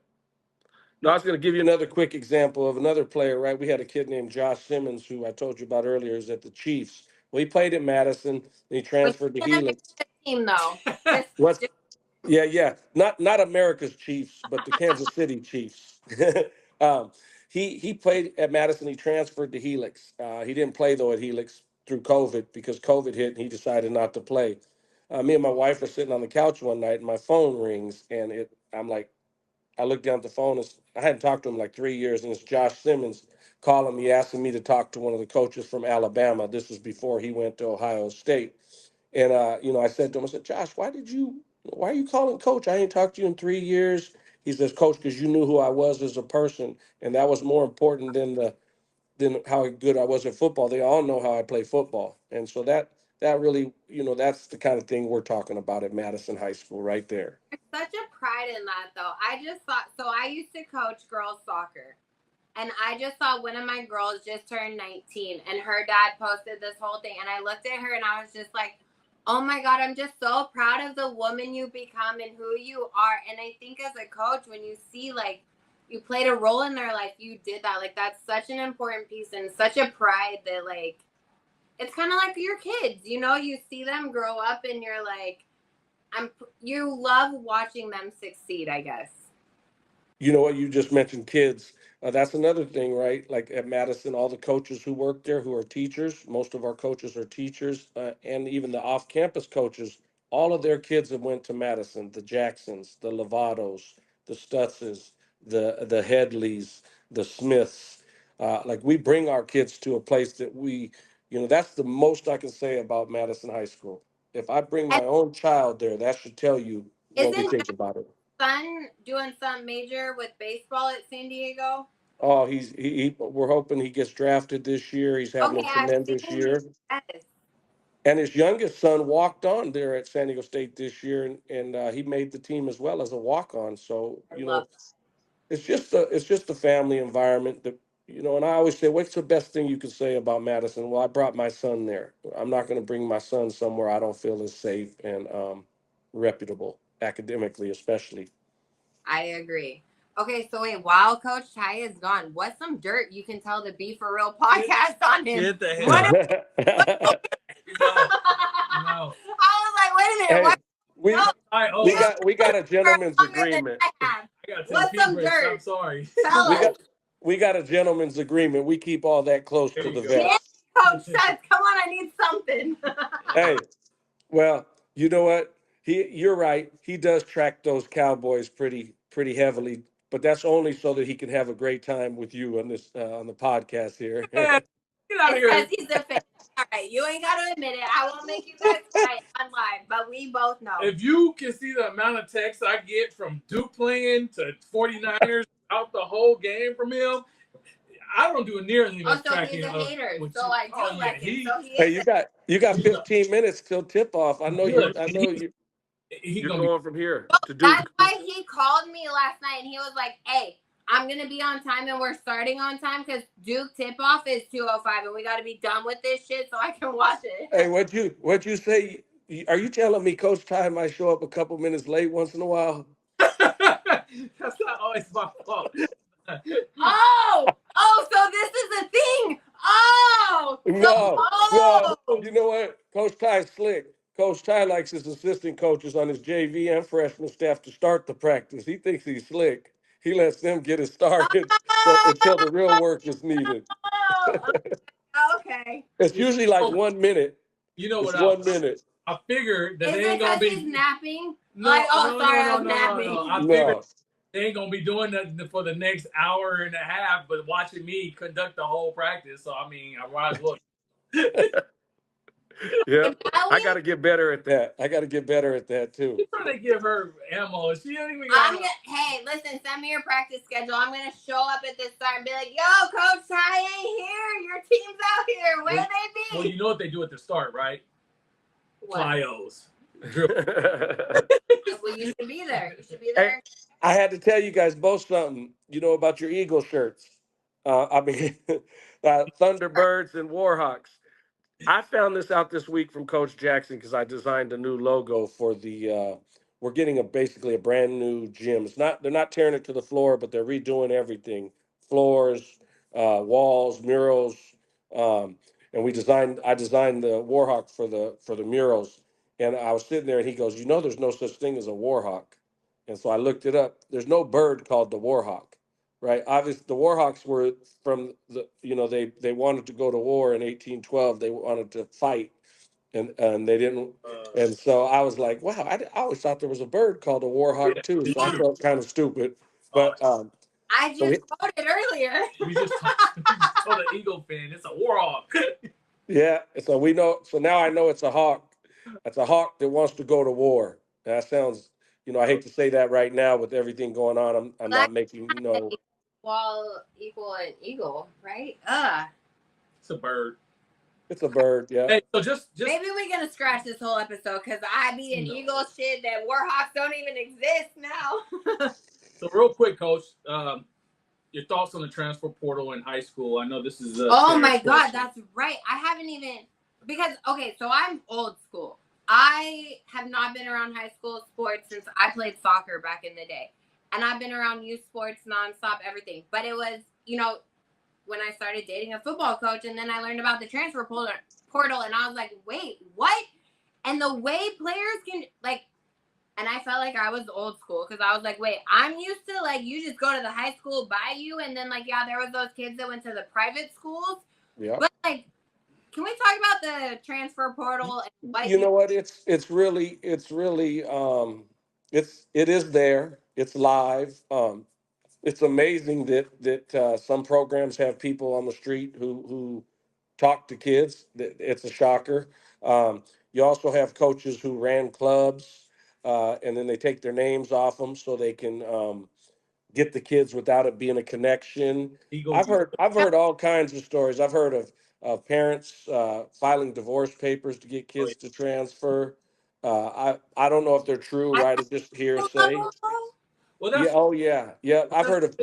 No, I was going to give you another quick example of another player, right? We had a kid named Josh Simmons, who I told you about earlier, is at the Chiefs. Well, he played at Madison, and he transferred to Helix. Team though. What? Yeah. Not America's Chiefs, but the Kansas City Chiefs. um, he played at Madison. He transferred to Helix. He didn't play though at Helix through COVID because COVID hit, and he decided not to play. Me and my wife are sitting on the couch one night, and my phone rings, and I'm like, I looked down at the phone. I hadn't talked to him like 3 years, and it's Josh Simmons calling me, asking me to talk to one of the coaches from Alabama. This was before he went to Ohio State. And I said to him, I said, Josh, why are you calling coach? I ain't talked to you in 3 years. He says, Coach, because you knew who I was as a person, and that was more important than how good I was at football. They all know how I play football. And so that really, that's the kind of thing we're talking about at Madison High School right there. There's such a pride in that, though. I just thought, so I used to coach girls soccer, and I just saw one of my girls just turned 19, and her dad posted this whole thing, and I looked at her, and I was just like, oh my God, I'm just so proud of the woman you become and who you are. And I think as a coach, when you see, like, you played a role in their life, you did that. Like, that's such an important piece and such a pride that, like, it's kind of like your kids, you know, you see them grow up and you're like, you love watching them succeed, I guess. You know what, you just mentioned kids. That's another thing, right? Like at Madison, all the coaches who work there who are teachers, most of our coaches are teachers, and even the off-campus coaches, all of their kids have went to Madison, the Jacksons, the Lovatos, the Stutzes, the Headleys, the Smiths. Like we bring our kids to a place that that's the most I can say about Madison High School. If I bring my own child there, that should tell you what we think about it. Son doing some major with baseball at San Diego? Oh, we're hoping he gets drafted this year. He's having a tremendous year. Yes. And his youngest son walked on there at San Diego State this year, and he made the team as well as a walk-on. So, it's just a family environment that, and I always say, what's the best thing you can say about Madison? Well, I brought my son there. I'm not going to bring my son somewhere I don't feel is safe and reputable, academically especially. I agree. Okay, so wait, while Coach Ty is gone, what's some dirt you can tell the Be For Real podcast on him? Get the hell out. No. I was like, wait a minute. Hey, we got a gentleman's agreement. I got what's some dirt? I'm sorry. We got a gentleman's agreement. We keep all that close to the vest. Yeah, Coach Stutz, come on, I need something. Hey, well, you know what? You're right. He does track those Cowboys pretty heavily, but that's only so that he can have a great time with you on this on the podcast here. Get out of here. Because he's a fan. All right, you ain't got to admit it. I won't make you guys fight on live, but we both know. If you can see the amount of texts I get from Duke playing to 49ers out the whole game from him, I don't do nearly enough tracking. He's a hater. So I do like him. Hey, you got 15 minutes till tip off. I know you're going from here to Duke. That's why he called me last night and he was like, "Hey, I'm gonna be on time and we're starting on time because Duke tip off is 2:05 and we got to be done with this shit so I can watch it." Hey, what'd you say? Are you telling me Coach Ty might show up a couple minutes late once in a while? That's not always my fault. So this is a thing. No. You know what? Coach Ty's slick. Coach Ty likes his assistant coaches on his JV and freshman staff to start the practice. He thinks he's slick. He lets them get it started until the real work is needed. Oh, okay. It's usually like Oh, 1 minute. you know It's what? 1 minute. I figured that Is they it ain't gonna because he's be. napping? No, Like, oh, no, sorry, no, I no, was no, no, napping. no. I figured No. they ain't gonna be doing nothing for the next hour and a half, but watching me conduct the whole practice. So I mean, I might as well. Yeah. I got Belly? to get better at that. I got to get better at that too. You're trying to give her ammo. She don't even I'm got. gonna, hey, listen, send me your practice schedule. I'm gonna show up at this time and be like, yo, Coach Ty ain't here. Your team's out here. Where Well, they be? Well, you know what they do at the start, right? What? Plyos. Drill. Well, you should be there. You should be Hey, there. I had to tell you guys both something, about your Eagle shirts. I mean, Thunderbirds and Warhawks. I found this out this week from Coach Jackson because I designed a new logo for the. We're getting basically a brand new gym. They're not tearing it to the floor, but they're redoing everything: floors, walls, murals, um, and I designed the Warhawk for the murals. And I was sitting there, and he goes, "There's no such thing as a Warhawk." And so I looked it up. There's no bird called the Warhawk, right? Obviously, the Warhawks were from they wanted to go to war in 1812. They wanted to fight, and they didn't. And so I was like, wow, I always thought there was a bird called a Warhawk too. So I felt kind of stupid, but I so just quoted earlier. We just told an Eagle fan it's a Warhawk. yeah. So we know. So now I know it's a hawk. It's a hawk that wants to go to war. That sounds. I hate to say that right now with everything going on. I'm not making no. Wall equal an eagle, right? It's a bird. It's a bird. Yeah. Hey, so just Maybe we're gonna scratch this whole episode because I be an eagle shit that Warhawks don't even exist now. So real quick, Coach, your thoughts on the transfer portal in high school? I know this is. Oh my God, that's right. I haven't even so I'm old school. I have not been around high school sports since I played soccer back in the day, and I've been around youth sports nonstop, everything. But it was when I started dating a football coach, and then I learned about the transfer portal, and I was like, wait, what? And the way players can and I felt like I was old school because I was like, wait, I'm used to you just go to the high school by you, and then there was those kids that went to the private schools. Yeah. But can we talk about the transfer portal and what You know what? It's really it is there. It's live. It's amazing that some programs have people on the street who talk to kids. It's a shocker. You also have coaches who ran clubs, and then they take their names off them so they can get the kids without it being a connection. I've heard all kinds of stories. I've heard of parents filing divorce papers to get kids to transfer. I don't know if they're true, right? It's just hearsay. Well, Yeah. that's Oh, yeah. Yeah. I've heard of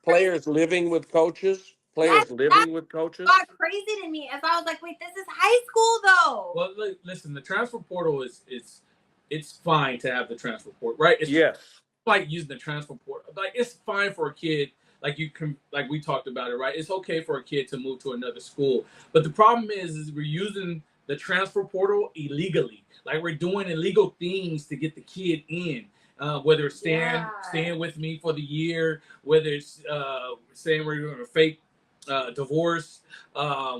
players living with coaches, Yes, players that living with coaches. got crazy to me as I was like, wait, this is high school though. well. Listen, the transfer portal is it's fine to have the transfer portal, right? It's Yes. like using the transfer portal. Like it's fine for a kid. Like we talked about it, right? It's okay for a kid to move to another school, but the problem is we're using the transfer portal illegally. Like we're doing illegal things to get the kid in. Whether it's staying with me for the year, whether it's saying we're doing a fake divorce,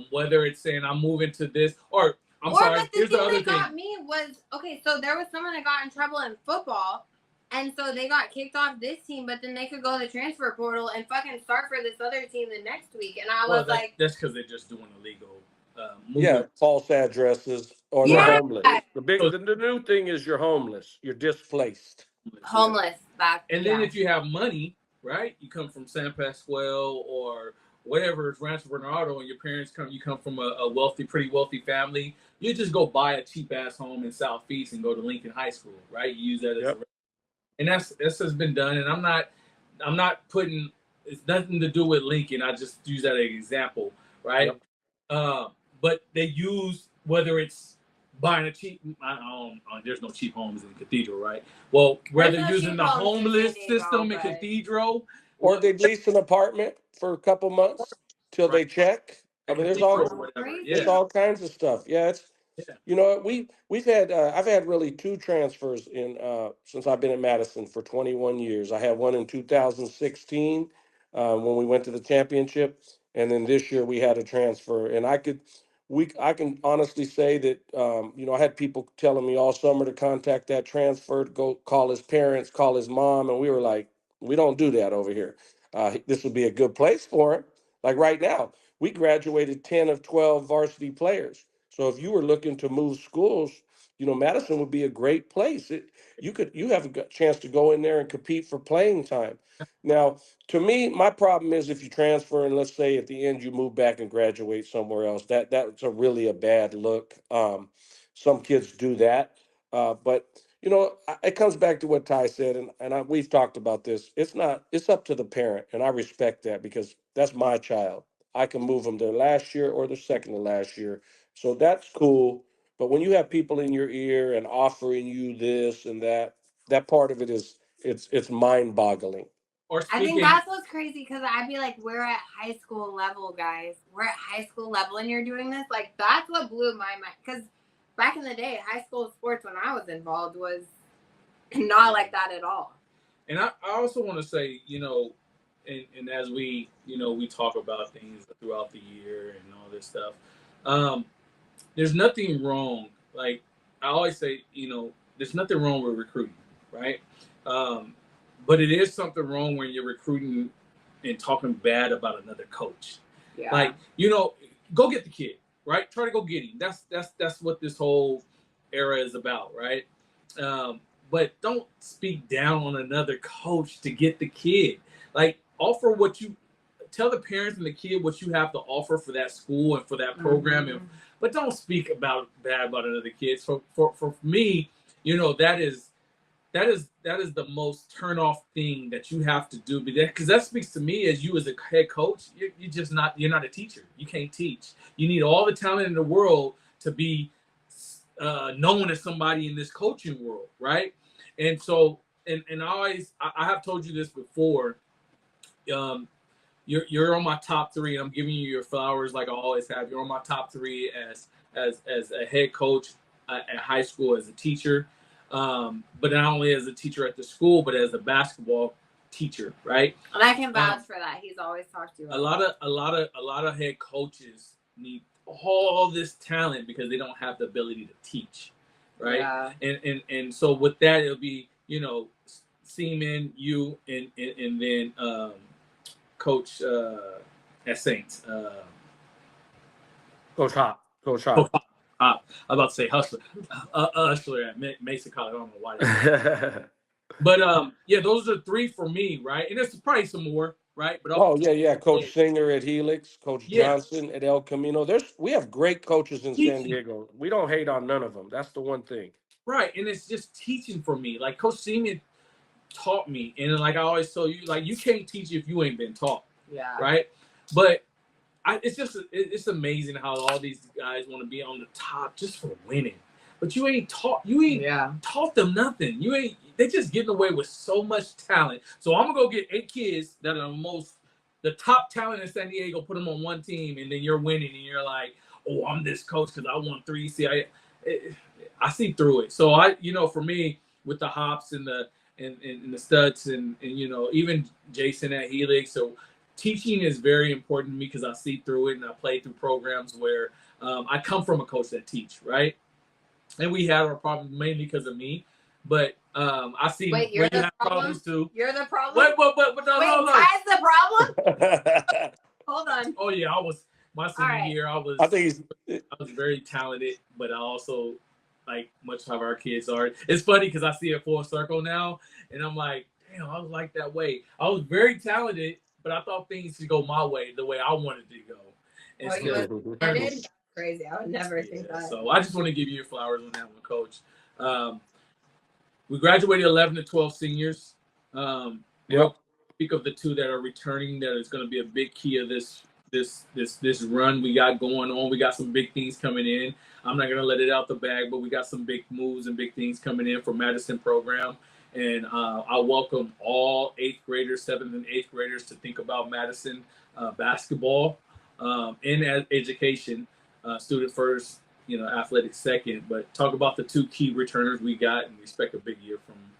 whether it's saying I'm moving to this, or I'm sorry. But the Here's the thing other that thing. got me was so there was someone that got in trouble in football, and so they got kicked off this team, but then they could go to the transfer portal and fucking start for this other team the next week. And I was like, that's because they're just doing illegal. Yeah, false addresses or Yeah. they're homeless. The new thing is you're homeless. You're displaced. Homeless. And then if you have money, right? You come from San Pasquale or whatever, it's Rancho Bernardo, and your parents you come from a pretty wealthy family. You just go buy a cheap ass home in Southeast and go to Lincoln High School, right? You use that as and that's has been done. And I'm not putting it's nothing to do with Lincoln. I just use that as an example, right? Yep. But they use whether it's buying a cheap. There's no cheap homes in Cathedral, right? Well, whether using the homeless system in Cathedral, or they lease an apartment for a couple months till they check. I mean, there's all kinds of stuff. Yeah, it's we've had I've had really two transfers in since I've been at Madison for 21 years. I had one in 2016 when we went to the championship, And then this year we had a transfer, and I can honestly say that, I had people telling me all summer to contact that transfer, to go call his parents, call his mom, and we were like, we don't do that over here. This would be a good place for him. Like right now, we graduated 10 of 12 varsity players. So if you were looking to move schools, Madison would be a great place. You have a chance to go in there and compete for playing time. Now, to me, my problem is if you transfer and let's say at the end you move back and graduate somewhere else, that's a bad look. Some kids do that, but it comes back to what Ty said, and we've talked about this. It's up to the parent, and I respect that because that's my child. I can move them their last year or their second to last year, so that's cool. But when you have people in your ear and offering you this and that part of it it's mind-boggling. Or I think speaking, that's what's crazy because I'd be like, we're at high school level, guys. We're at high school level and you're doing this. Like, that's what blew my mind. Because back in the day, high school sports when I was involved was not like that at all. and I also want to say, and as we talk about things throughout the year and all this stuff, there's nothing wrong. Like I always say, there's nothing wrong with recruiting, right? But it is something wrong when you're recruiting and talking bad about another coach. Yeah. Like, go get the kid, right? Try to go get him. That's what this whole era is about, right? But don't speak down on another coach to get the kid. Like, tell the parents and the kid what you have to offer for that school and for that program, but don't speak bad about another kid. So for me, that is the most turn off thing that you have to do, because that speaks to me as you as a head coach. You're not a teacher. You can't teach. You need all the talent in the world to be known as somebody in this coaching world, right? And so, and I have told you this before. You're on my top three, and I'm giving you your flowers like I always have. You're on my top three as a head coach at high school, as a teacher. But not only as a teacher at the school, but as a basketball teacher, right? And I can vouch for that. He's always talked to you. A lot of head coaches need all this talent because they don't have the ability to teach, right? Yeah. And so with that, it'll be Seaman, you, and then Coach at Saints, Coach Hop. I'm about to say Hustler at Mason College. I don't know why. But yeah, those are three for me, right? And there's probably some more, right? But Coach Singer at Helix, Coach Johnson at El Camino. We have great coaches in San Diego. We don't hate on none of them. That's the one thing. Right, and it's just teaching for me. Like Coach Seaman taught me, and like I always tell you, like you can't teach if you ain't been taught. Yeah. Right, but it's amazing how all these guys want to be on the top just for winning, but you ain't taught them nothing. They just getting away with so much talent. So I'm gonna go get 8 kids that are the top talent in San Diego, put them on one team, and then you're winning, and you're like, oh, I'm this coach because I won 3. See, I see through it. So for me, with the Hops and the Stutz and even Jason at Helix. So teaching is very important to me because I see through it, and I play through programs where I come from a coach that teach, right? And we had our problems mainly because of me, but I see where you have problems too. You're the problem. No, Ty's the problem. Hold on. Oh yeah, my senior year. I was very talented, but I also, like much of our kids are. It's funny because I see it full circle now, and I'm like, damn, I was like that way. I was very talented, but I thought things should go my way, the way I wanted to go. That is crazy. I would never think that. So I just want to give you your flowers on that one, Coach. We graduated 11 to 12 seniors. Speak of the 2 that are returning. That is going to be a big key of this run we got going on. We got some big things coming in. I'm not going to let it out the bag, but we got some big moves and big things coming in for Madison program. And I welcome all 8th graders, 7th and 8th graders to think about Madison basketball and education, student first, athletics second. But talk about the 2 key returners we got, and we expect a big year from them.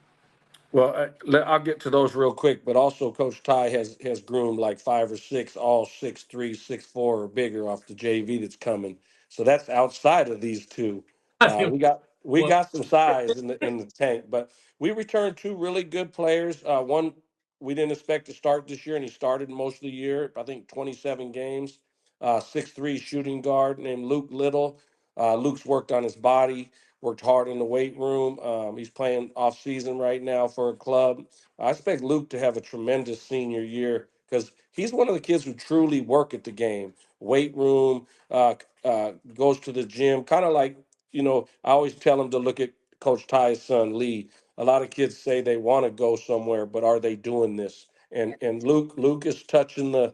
Well, I'll get to those real quick, but also Coach Ty has groomed like 5 or 6, all 6'3", 6'4", or bigger off the JV that's coming. So that's outside of these two. I didn't We want got some size in the tank, but we returned 2 really good players. One we didn't expect to start this year, and he started most of the year. I think 27 games. 6'3" shooting guard named Luke Little. Luke's worked on his body, worked hard in the weight room. He's playing off season right now for a club. I expect Luke to have a tremendous senior year because he's one of the kids who truly work at the game. Weight room, goes to the gym, kind of like, I always tell him to look at Coach Ty's son, Lee. A lot of kids say they want to go somewhere, but are they doing this? And Luke is touching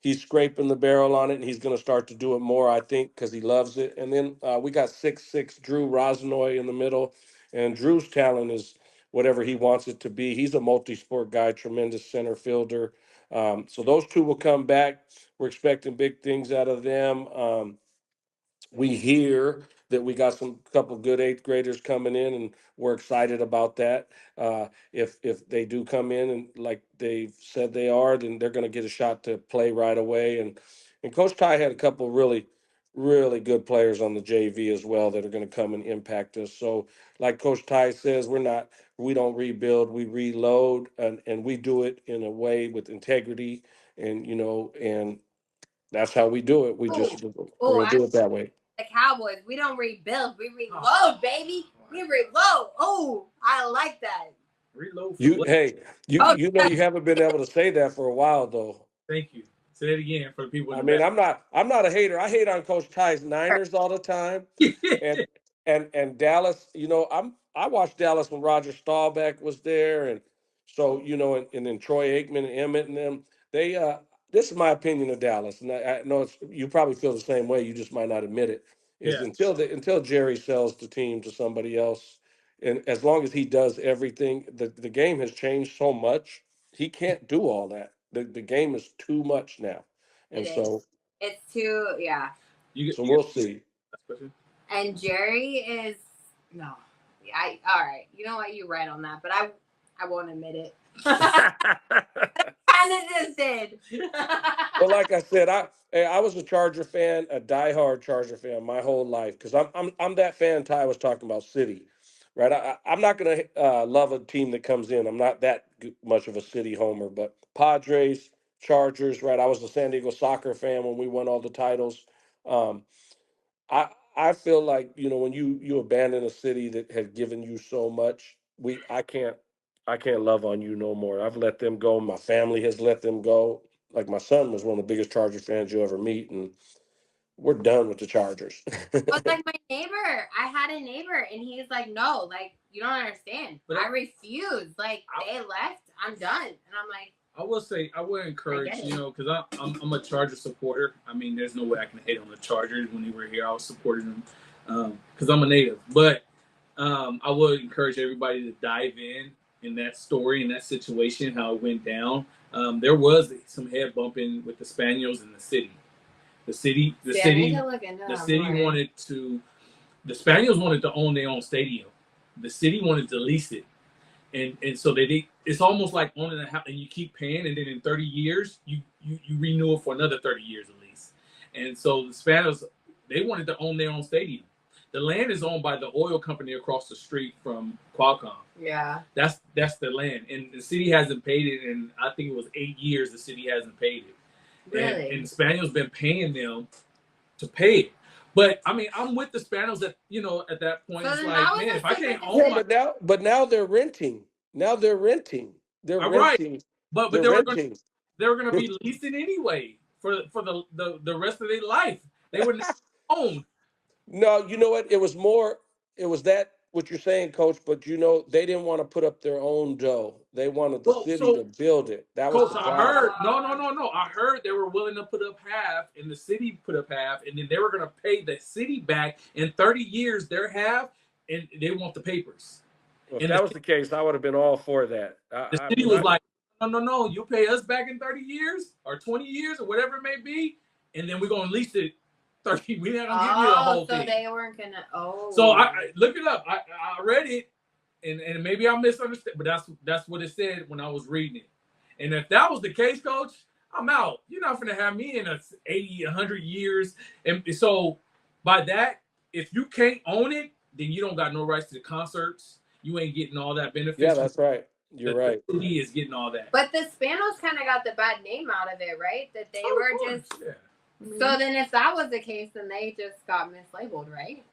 he's scraping the barrel on it, and he's going to start to do it more, I think, because he loves it. And then we got 6'6" Drew Rosnoy in the middle, and Drew's talent is whatever he wants it to be. He's a multi-sport guy, tremendous center fielder. So those two will come back. We're expecting big things out of them. We hear that we got some couple good 8th graders coming in, and we're excited about that. If they do come in and like they've said they are, then they're going to get a shot to play right away. And Coach Ty had a couple really good players on the JV as well that are going to come and impact us. So like Coach Ty says, we don't rebuild, we reload, and we do it in a way with integrity, and that's how we do it. We're going to do it that way. The Cowboys, we don't rebuild, we reload, baby. We reload. Oh, I like that. reload. You you haven't been able to say that for a while though. Thank you. Say it again for the people. I mean, I'm not a hater. I hate on Coach Ty's Niners all the time, and Dallas. I watched Dallas when Roger Staubach was there, and so and then Troy Aikman and Emmett and them. They this is my opinion of Dallas, and I know you probably feel the same way. You just might not admit it. Is until Jerry sells the team to somebody else, and as long as he does everything, the game has changed so much. He can't do all that. The game is too much now, and it's too So we'll see. And Jerry is no, all right. You know what? You're right on that, but I won't admit it. Kind of just did. Well, like I said, I was a Charger fan, a diehard Charger fan my whole life because I'm that fan Ty was talking about, City, right? I'm not gonna love a team that comes in. I'm not that much of a City homer, but Padres, Chargers, right? I was a San Diego Soccer fan when we won all the titles. Um, I feel like when you abandon a city that had given you so much, I can't love on you no more. I've let them go. My family has let them go. Like my son was one of the biggest Charger fans you'll ever meet, and we're done with the Chargers. But like my neighbor, I had a neighbor, and he's like, "No, like you don't understand. But I refuse. Like they left, I'm done." And I'm like, I will say, I would encourage, because I'm a Charger supporter. I mean, there's no way I can hate on the Chargers. When they were here, I was supporting them because I'm a native. But I would encourage everybody to dive in that story, in that situation, how it went down. There was some head bumping with the Spaniels in the city. The city wanted to. The Spaniels wanted to own their own stadium. The city wanted to lease it. And so it's almost like owning a house, and you keep paying, and then in 30 years you renew it for another 30 years at least. And so the Spaniards, they wanted to own their own stadium. The land is owned by the oil company across the street from Qualcomm. Yeah, that's the land, and the city hasn't paid it. And I think it was 8 years the city hasn't paid it. Really? And the Spaniards been paying them to pay it. But I mean, I'm with the Spaniels at that point. So it's like, man, if I can't own but now they're renting. Now they're renting. They're renting. Right. But they were going to be leasing anyway for the rest of their life. They were not owned. No, you know what? It was that what you're saying, Coach. But they didn't want to put up their own dough. They wanted the city to build it. That was Coach, I heard. No. I heard they were willing to put up half, and the city put up half, and then they were going to pay the city back in 30 years their half, and they want the papers. Well, if that was the case, I would have been all for that. The city was like, no, you pay us back in 30 years or 20 years or whatever it may be, and then we're going to lease it 30. We're not going to give you the whole thing. So they weren't going to. Oh. So I look it up. I read it, and maybe I misunderstood, but that's what it said when I was reading it. And if that was the case, Coach, I'm out. You're not going to have me in 80, 100 years. And so by that, if you can't own it, then you don't got no rights to the concerts. You ain't getting all that benefits. Yeah, that's right. You're right. The city is getting all that. But the Spanos kind of got the bad name out of it, right? That they were just. Yeah. So then, if that was the case, then they just got mislabeled, right?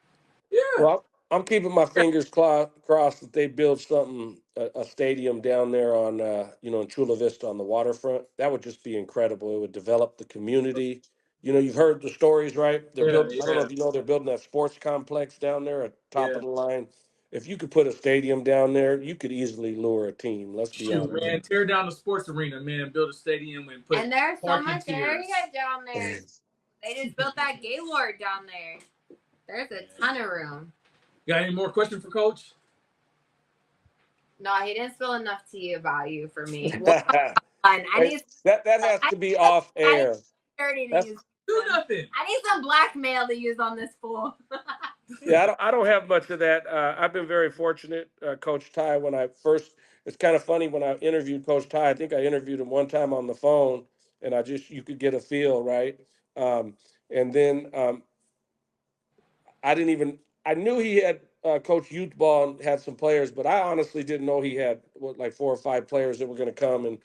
Yeah. Well, I'm keeping my fingers crossed that they build something, a stadium down there on, in Chula Vista on the waterfront. That would just be incredible. It would develop the community. You've heard the stories, right? They're building. I don't know if you know, they're building that sports complex down there at top of the line. If you could put a stadium down there, you could easily lure a team. Let's be honest. Man, tear down the sports arena, man. Build a stadium and put. And there's so much area down there. They just built that Gaylord down there. There's a ton of room. Got any more questions for Coach? No, he didn't spill enough tea about you for me. that has to be off air. Do nothing. I need some blackmail to use on this fool. Yeah, I don't have much of that. I've been very fortunate, Coach Ty. It's kind of funny when I interviewed Coach Ty. I think I interviewed him one time on the phone, and you could get a feel, right? And then I knew he had coached youth ball and had some players, but I honestly didn't know he had like 4 or 5 players that were going to come.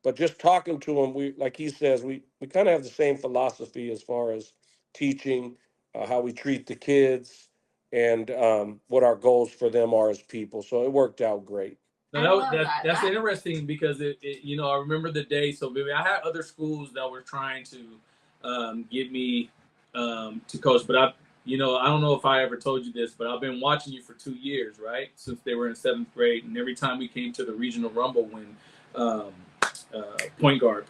But just talking to him, like he says, we kind of have the same philosophy as far as teaching, how we treat the kids, and what our goals for them are as people. So it worked out great. Now that's interesting because I remember the day. So maybe I had other schools that were trying to get me to coach, but I don't know if I ever told you this, but I've been watching you for 2 years, right? Since they were in 7th grade, and every time we came to the regional rumble, when point guard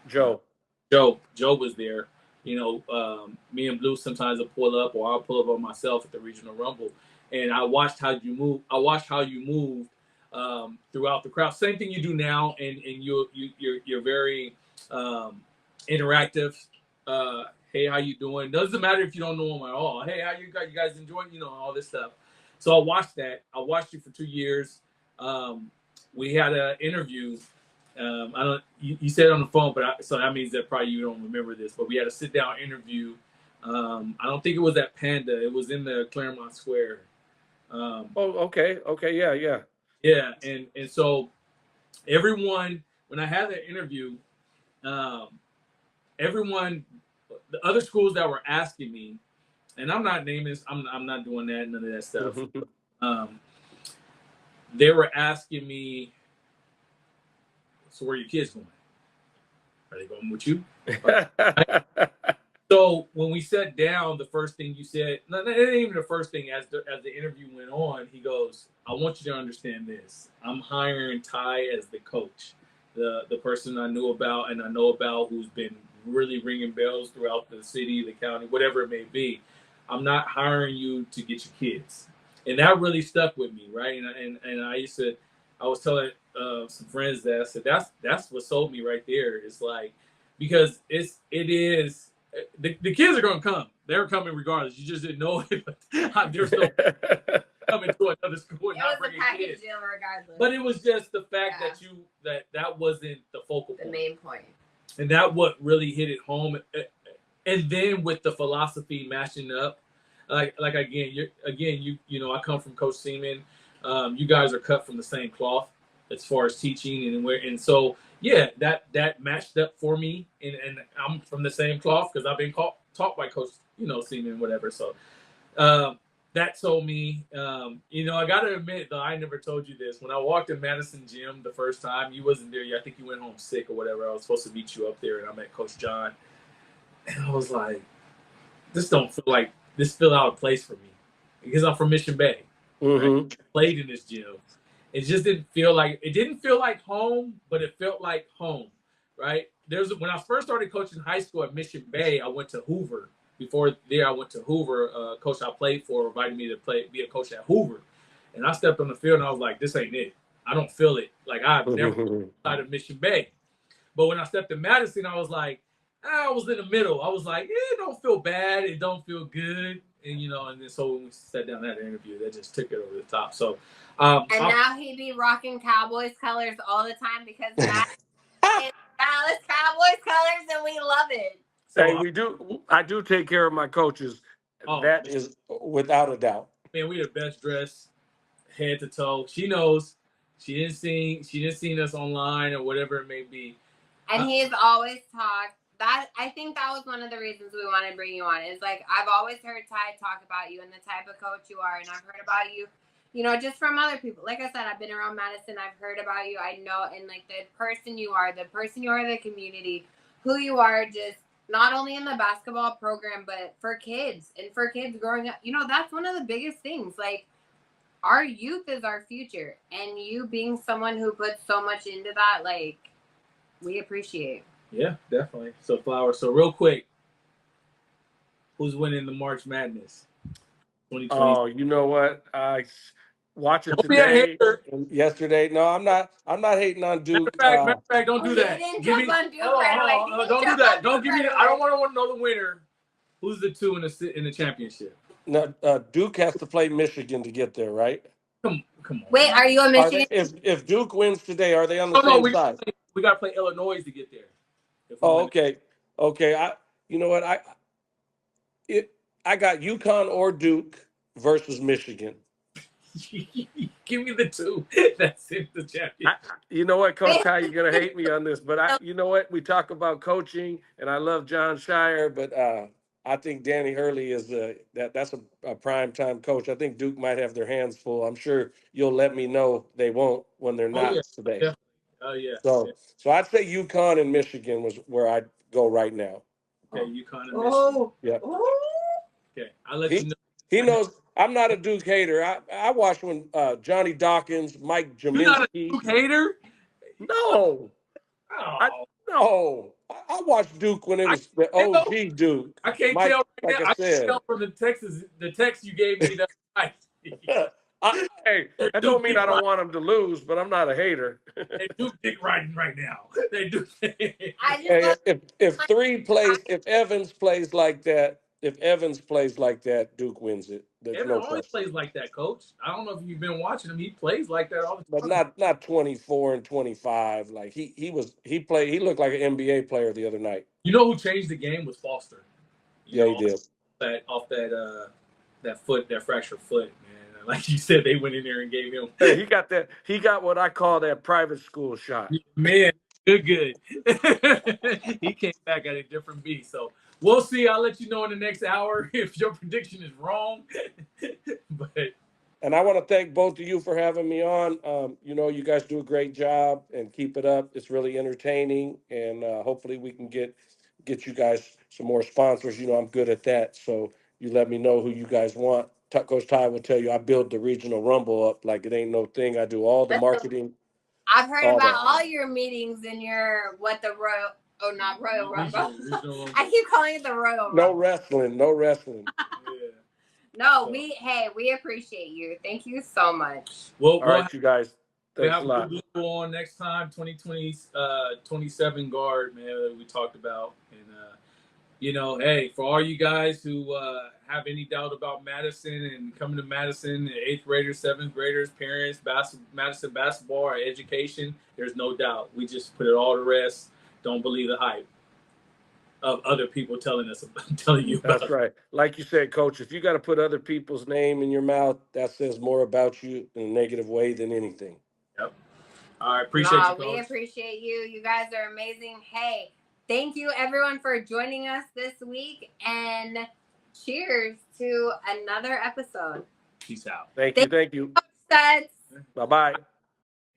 Joe was there. Me and Blue sometimes will pull up, or I'll pull up on myself at the regional rumble, and I watched how you move. I watched how you moved throughout the crowd. Same thing you do now, and you're very interactive. Hey, how you doing? Doesn't matter if you don't know them at all. Hey, how you guys enjoying, all this stuff. So I watched that. I watched you for 2 years. We had an interview. You said it on the phone, so that means that probably you don't remember this, but we had a sit down interview. I don't think it was at Panda. It was in the Claremont Square. Okay. Yeah. Yeah. And so everyone, when I had that interview, everyone, the other schools that were asking me, and I'm not naming this, I'm not doing that, none of that stuff. They were asking me, so where are your kids going? Are they going with you? So when we sat down, the first thing you said, not even the first thing, as the interview went on, he goes, I want you to understand this. I'm hiring Ty as the coach, the person I knew about and I know about, who's been really ringing bells throughout the city, the county, whatever it may be. I'm not hiring you to get your kids. And that really stuck with me, right? And I was telling some friends that I said, that's what sold me right there. It's like, because it is the kids are going to come. They're coming regardless. You just didn't know it. But they're still coming to another school and not bringing kids. Deal regardless. But it was just the fact that wasn't the focal point. The main point. And that what really hit it home. And then with the philosophy matching up, like again, I come from Coach Seaman. You guys are cut from the same cloth as far as teaching and so that matched up for me, and I'm from the same cloth because I've been taught by Coach Seaman, whatever. So that told me, I got to admit though, I never told you this. When I walked in Madison gym the first time, you wasn't there yet. I think you went home sick or whatever. I was supposed to meet you up there, and I met Coach John, and I was like, this feel out of place for me because I'm from Mission Bay. Right? Played in this gym. It just didn't feel like home, but it felt like home, right? When I first started coaching high school at Mission Bay, I went to Hoover. Before there, I went to Hoover. Coach I played for invited me to be a coach at Hoover, and I stepped on the field and I was like, "This ain't it. I don't feel it. Like I've never been outside of Mission Bay." But when I stepped in Madison, I was like, I was in the middle. I was like, it don't feel bad. It don't feel good. And, and then so when we sat down that interview, that just took it over the top. So, and now he be rocking Cowboys colors all the time because Matt is Dallas Cowboys colors and we love it. So, hey, I do take care of my coaches. That is without a doubt. Man, we the best dressed head to toe. She knows. She didn't see us online or whatever it may be. And he's always talked that. I think that was one of the reasons we wanted to bring you on. Is like I've always heard Ty talk about you and the type of coach you are, and I've heard about you, just from other people. Like I said, I've been around Madison. I've heard about you. I know, and like the person you are, the community, who you are, just not only in the basketball program, but for kids and for kids growing up. That's one of the biggest things. Like our youth is our future, and you being someone who puts so much into that, like. We appreciate. Yeah, definitely. So, Flowers. So, real quick, who's winning the March Madness? 2020. Oh, you know what? I watch it today. Yesterday, no, I'm not hating on Duke. Matter of fact, don't do that. Don't do that. Don't give me. I don't want to know the winner. Who's the two in the championship? No, Duke has to play Michigan to get there, right? Come on. Wait, are you a Michigan? If Duke wins today, are they on the same side? We got to play Illinois to get there. Okay. You know what? I got UConn or Duke versus Michigan. Give me the two. That's it, the champion. You know what, Coach Ty, you're gonna hate me on this, but you know what? We talk about coaching, and I love John Shire, but I think Danny Hurley is that's a prime time coach. I think Duke might have their hands full. I'm sure you'll let me know they won't when they're not today. Yeah. Oh yeah. So I'd say UConn and Michigan was where I'd go right now. Okay, UConn and Michigan. Yeah. Okay, I'll let you know. He knows I'm not a Duke hater. I watched when Johnny Dawkins, Mike Jaminski. You're not a Duke hater? No. Oh. I watched Duke when it was the OG Duke. I can't tell right now. I can tell from the text you gave me that night. Hey, that don't mean I don't want them to lose, but I'm not a hater. They do dick riding right now. They do. Hey, if Evans plays like that, Duke wins it. There's Evan always plays like that, Coach. I don't know if you've been watching him. He plays like that all the time. But not 24 and 25. Like he looked like an NBA player the other night. You know who changed the game was Foster. He did. That fractured foot, man. Like you said, they went in there and gave him. Hey, he got what I call that private school shot. Man, good. He came back at a different beat. So we'll see. I'll let you know in the next hour if your prediction is wrong. And I want to thank both of you for having me on. You guys do a great job and keep it up. It's really entertaining, and hopefully we can get you guys some more sponsors. I'm good at that. So you let me know who you guys want. Coach Ty will tell you I build the regional rumble up like it ain't no thing. I do all the marketing. I've heard about all your meetings and your not Royal Rumble. I keep calling it the Royal Rumble. No wrestling. Yeah. No, we appreciate you. Thank you so much. Well, all right, you guys. Thanks a lot. We'll go on next time, 2020, 27 guard, man, that we talked about. And, hey, for all you guys who have any doubt about Madison and coming to Madison, 8th graders, 7th graders, parents, Madison basketball, or education, there's no doubt. We just put it all to rest. Don't believe the hype of other people telling you about. That's right. Like you said, Coach, if you got to put other people's name in your mouth, that says more about you in a negative way than anything. Yep. All right. Appreciate you, Coach. We appreciate you. You guys are amazing. Hey, thank you, everyone, for joining us this week. And cheers to another episode. Peace out. Thank you. Stutz. Bye-bye.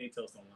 Ain't tell someone.